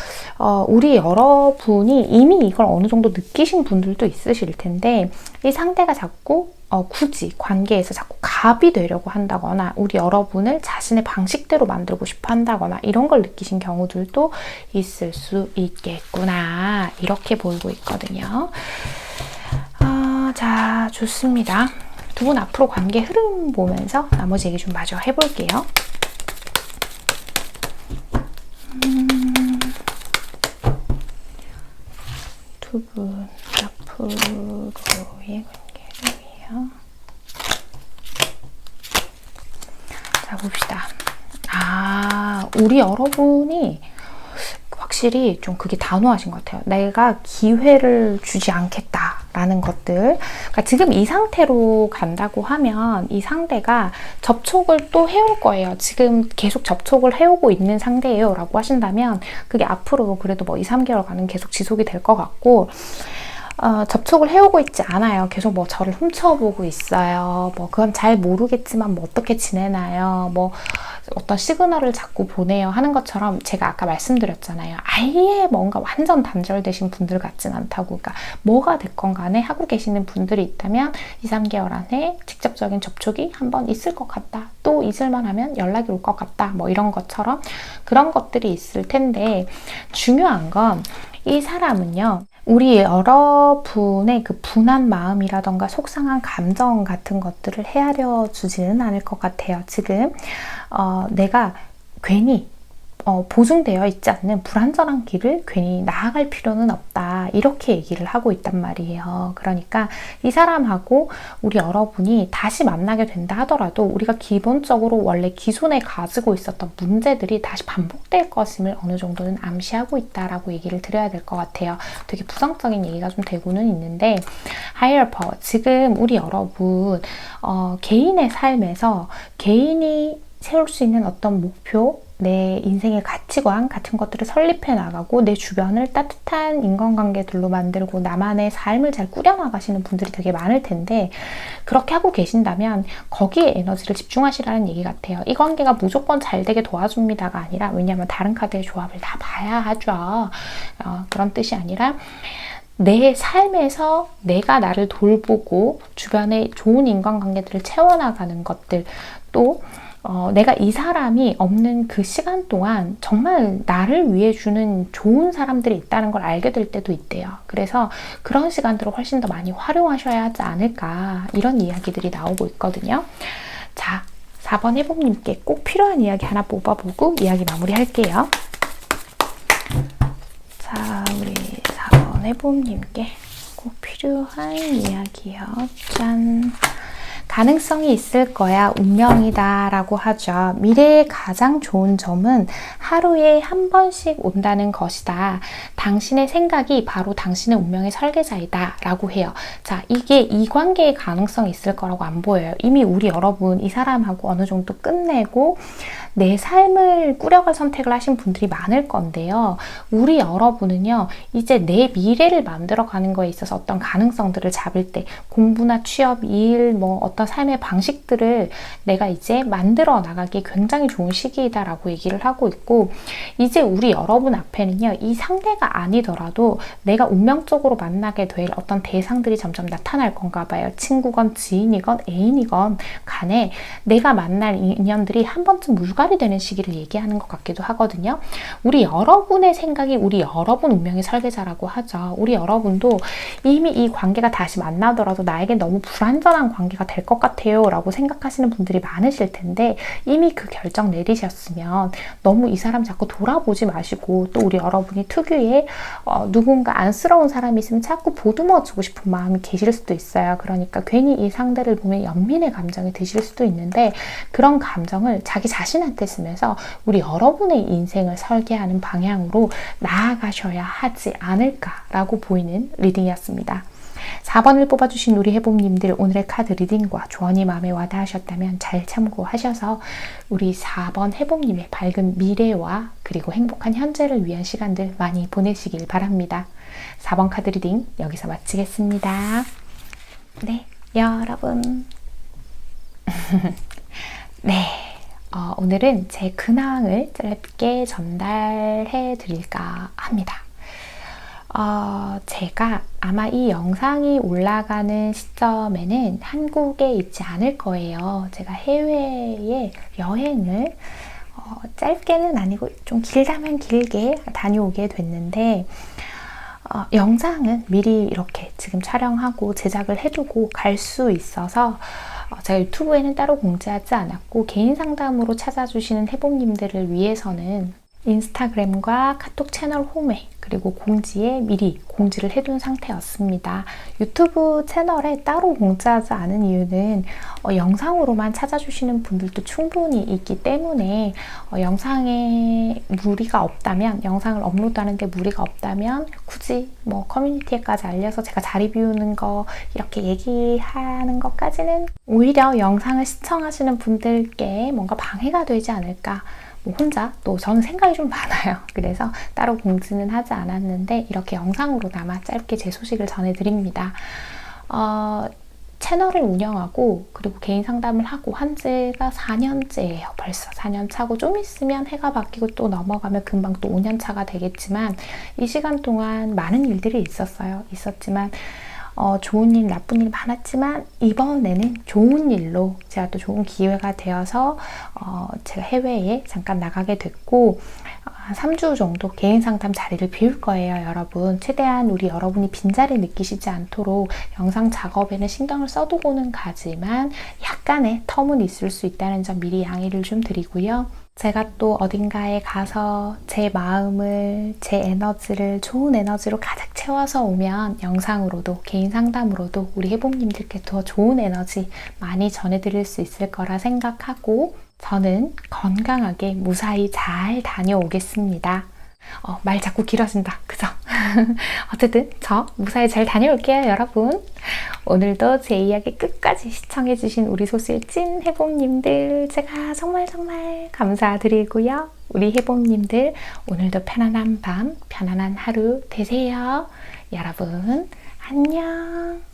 우리 여러분이 이미 이걸 어느 정도 느끼신 분들도 있으실 텐데 이 상대가 자꾸 굳이 관계에서 자꾸 갑이 되려고 한다거나 우리 여러분을 자신의 방식대로 만들고 싶어 한다거나 이런 걸 느끼신 경우들도 있을 수 있겠구나. 이렇게 보이고 있거든요. 자, 좋습니다. 두 분 앞으로 관계 흐름 보면서 나머지 얘기 좀 마저 해볼게요. 두 분 앞으로의 관계 흐름이요. 자, 봅시다. 우리 여러분이 확실히 좀 그게 단호하신 것 같아요. 내가 기회를 주지 않겠다라는 것들. 그러니까 지금 이 상태로 간다고 하면 이 상대가 접촉을 또 해올 거예요. 지금 계속 접촉을 해오고 있는 상대예요 라고 하신다면 그게 앞으로 그래도 뭐 2, 3개월간은 계속 지속이 될 것 같고 접촉을 해오고 있지 않아요. 계속 뭐 저를 훔쳐보고 있어요. 뭐 그건 잘 모르겠지만 뭐 어떻게 지내나요? 뭐 어떤 시그널을 자꾸 보내요 하는 것처럼 제가 아까 말씀드렸잖아요. 아예 뭔가 완전 단절되신 분들 같진 않다고. 그러니까 뭐가 됐건 간에 하고 계시는 분들이 있다면 2, 3개월 안에 직접적인 접촉이 한번 있을 것 같다. 또 잊을만 하면 연락이 올 것 같다. 뭐 이런 것처럼 그런 것들이 있을 텐데 중요한 건 이 사람은요. 우리 여러분의 그 분한 마음이라던가 속상한 감정 같은 것들을 헤아려 주지는 않을 것 같아요. 지금 내가 괜히 보증되어 있지 않는 불안전한 길을 괜히 나아갈 필요는 없다. 이렇게 얘기를 하고 있단 말이에요. 그러니까 이 사람하고 우리 여러분이 다시 만나게 된다 하더라도 우리가 기본적으로 원래 기존에 가지고 있었던 문제들이 다시 반복될 것임을 어느 정도는 암시하고 있다라고 얘기를 드려야 될 것 같아요. 되게 부정적인 얘기가 좀 되고는 있는데 Higher Power, 지금 우리 여러분 개인의 삶에서 개인이 세울 수 있는 어떤 목표, 내 인생의 가치관 같은 것들을 설립해 나가고 내 주변을 따뜻한 인간관계들로 만들고 나만의 삶을 잘 꾸려나가시는 분들이 되게 많을 텐데 그렇게 하고 계신다면 거기에 에너지를 집중하시라는 얘기 같아요. 이 관계가 무조건 잘 되게 도와줍니다가 아니라, 왜냐하면 다른 카드의 조합을 다 봐야 하죠. 그런 뜻이 아니라 내 삶에서 내가 나를 돌보고 주변에 좋은 인간관계들을 채워나가는 것들, 또 내가 이 사람이 없는 그 시간 동안 정말 나를 위해 주는 좋은 사람들이 있다는 걸 알게 될 때도 있대요. 그래서 그런 시간들을 훨씬 더 많이 활용하셔야 하지 않을까, 이런 이야기들이 나오고 있거든요. 자, 4번 해봄님께 꼭 필요한 이야기 하나 뽑아보고 이야기 마무리할게요. 자, 우리 4번 해봄님께 꼭 필요한 이야기요. 짠! 가능성이 있을 거야, 운명이다 라고 하죠. 미래의 가장 좋은 점은 하루에 한 번씩 온다는 것이다. 당신의 생각이 바로 당신의 운명의 설계자이다 라고 해요. 자, 이게 이 관계의 가능성이 있을 거라고 안 보여요. 이미 우리 여러분 이 사람하고 어느 정도 끝내고 내 삶을 꾸려갈 선택을 하신 분들이 많을 건데요. 우리 여러분은요, 이제 내 미래를 만들어가는 거에 있어서 어떤 가능성들을 잡을 때 공부나 취업, 일, 뭐 어떤 삶의 방식들을 내가 이제 만들어 나가기 굉장히 좋은 시기이다라고 얘기를 하고 있고, 이제 우리 여러분 앞에는요, 이 상대가 아니더라도 내가 운명적으로 만나게 될 어떤 대상들이 점점 나타날 건가 봐요. 친구건 지인이건 애인이건 간에 내가 만날 인연들이 한 번쯤 물갈이 되는 시기를 얘기하는 것 같기도 하거든요. 우리 여러분의 생각이 우리 여러분 운명의 설계자라고 하죠. 우리 여러분도 이미 이 관계가 다시 만나더라도 나에겐 너무 불완전한 관계가 될 것 같아요 라고 생각하시는 분들이 많으실 텐데, 이미 그 결정 내리셨으면 너무 이 사람 자꾸 돌아보지 마시고, 또 우리 여러분이 특유의 누군가 안쓰러운 사람이 있으면 자꾸 보듬어주고 싶은 마음이 계실 수도 있어요. 그러니까 괜히 이 상대를 보면 연민의 감정이 드실 수도 있는데, 그런 감정을 자기 자신한테 쓰면서 우리 여러분의 인생을 설계하는 방향으로 나아가셔야 하지 않을까라고 보이는 리딩이었습니다. 4번을 뽑아주신 우리 해봄님들, 오늘의 카드 리딩과 조언이 마음에 와닿으셨다면 잘 참고하셔서 우리 4번 해봄님의 밝은 미래와 그리고 행복한 현재를 위한 시간들 많이 보내시길 바랍니다. 4번 카드 리딩 여기서 마치겠습니다. 네, 여러분. 네. 오늘은 제 근황을 짧게 전달해 드릴까 합니다. 제가 아마 이 영상이 올라가는 시점에는 한국에 있지 않을 거예요. 제가 해외에 여행을 짧게는 아니고 좀 길다면 길게 다녀오게 됐는데, 영상은 미리 이렇게 지금 촬영하고 제작을 해두고 갈 수 있어서 제가 유튜브에는 따로 공지하지 않았고, 개인 상담으로 찾아주시는 해봄님들을 위해서는 인스타그램과 카톡 채널 홈에 그리고 공지에 미리 공지를 해둔 상태였습니다. 유튜브 채널에 따로 공지하지 않은 이유는 영상으로만 찾아주시는 분들도 충분히 있기 때문에 영상에 무리가 없다면, 영상을 업로드하는데 무리가 없다면 굳이 뭐 커뮤니티에까지 알려서 제가 자리 비우는 거 이렇게 얘기하는 것까지는 오히려 영상을 시청하시는 분들께 뭔가 방해가 되지 않을까, 뭐 혼자 또 저는 생각이 좀 많아요. 그래서 따로 공지는 하지 않았는데 이렇게 영상으로나마 짧게 제 소식을 전해드립니다. 채널을 운영하고 그리고 개인 상담을 하고 한 지가 4년째예요. 벌써 4년 차고, 좀 있으면 해가 바뀌고 또 넘어가면 금방 또 5년 차가 되겠지만, 이 시간 동안 많은 일들이 있었지만 좋은 일, 나쁜 일 많았지만 이번에는 좋은 일로 제가 또 좋은 기회가 되어서 제가 해외에 잠깐 나가게 됐고, 한 3주 정도 개인 상담 자리를 비울 거예요, 여러분. 최대한 우리 여러분이 빈자리 느끼시지 않도록 영상 작업에는 신경을 써두고는 가지만 약간의 텀은 있을 수 있다는 점 미리 양해를 좀 드리고요. 제가 또 어딘가에 가서 제 마음을, 제 에너지를 좋은 에너지로 가득 채워서 오면 영상으로도 개인 상담으로도 우리 해봄님들께 더 좋은 에너지 많이 전해드릴 수 있을 거라 생각하고, 저는 건강하게 무사히 잘 다녀오겠습니다. 말 자꾸 길어진다, 그죠? 어쨌든 저 무사히 잘 다녀올게요, 여러분. 오늘도 제 이야기 끝까지 시청해주신 우리 소실 찐 해봄님들, 제가 정말 감사드리고요. 우리 해봄님들, 오늘도 편안한 밤, 편안한 하루 되세요. 여러분, 안녕.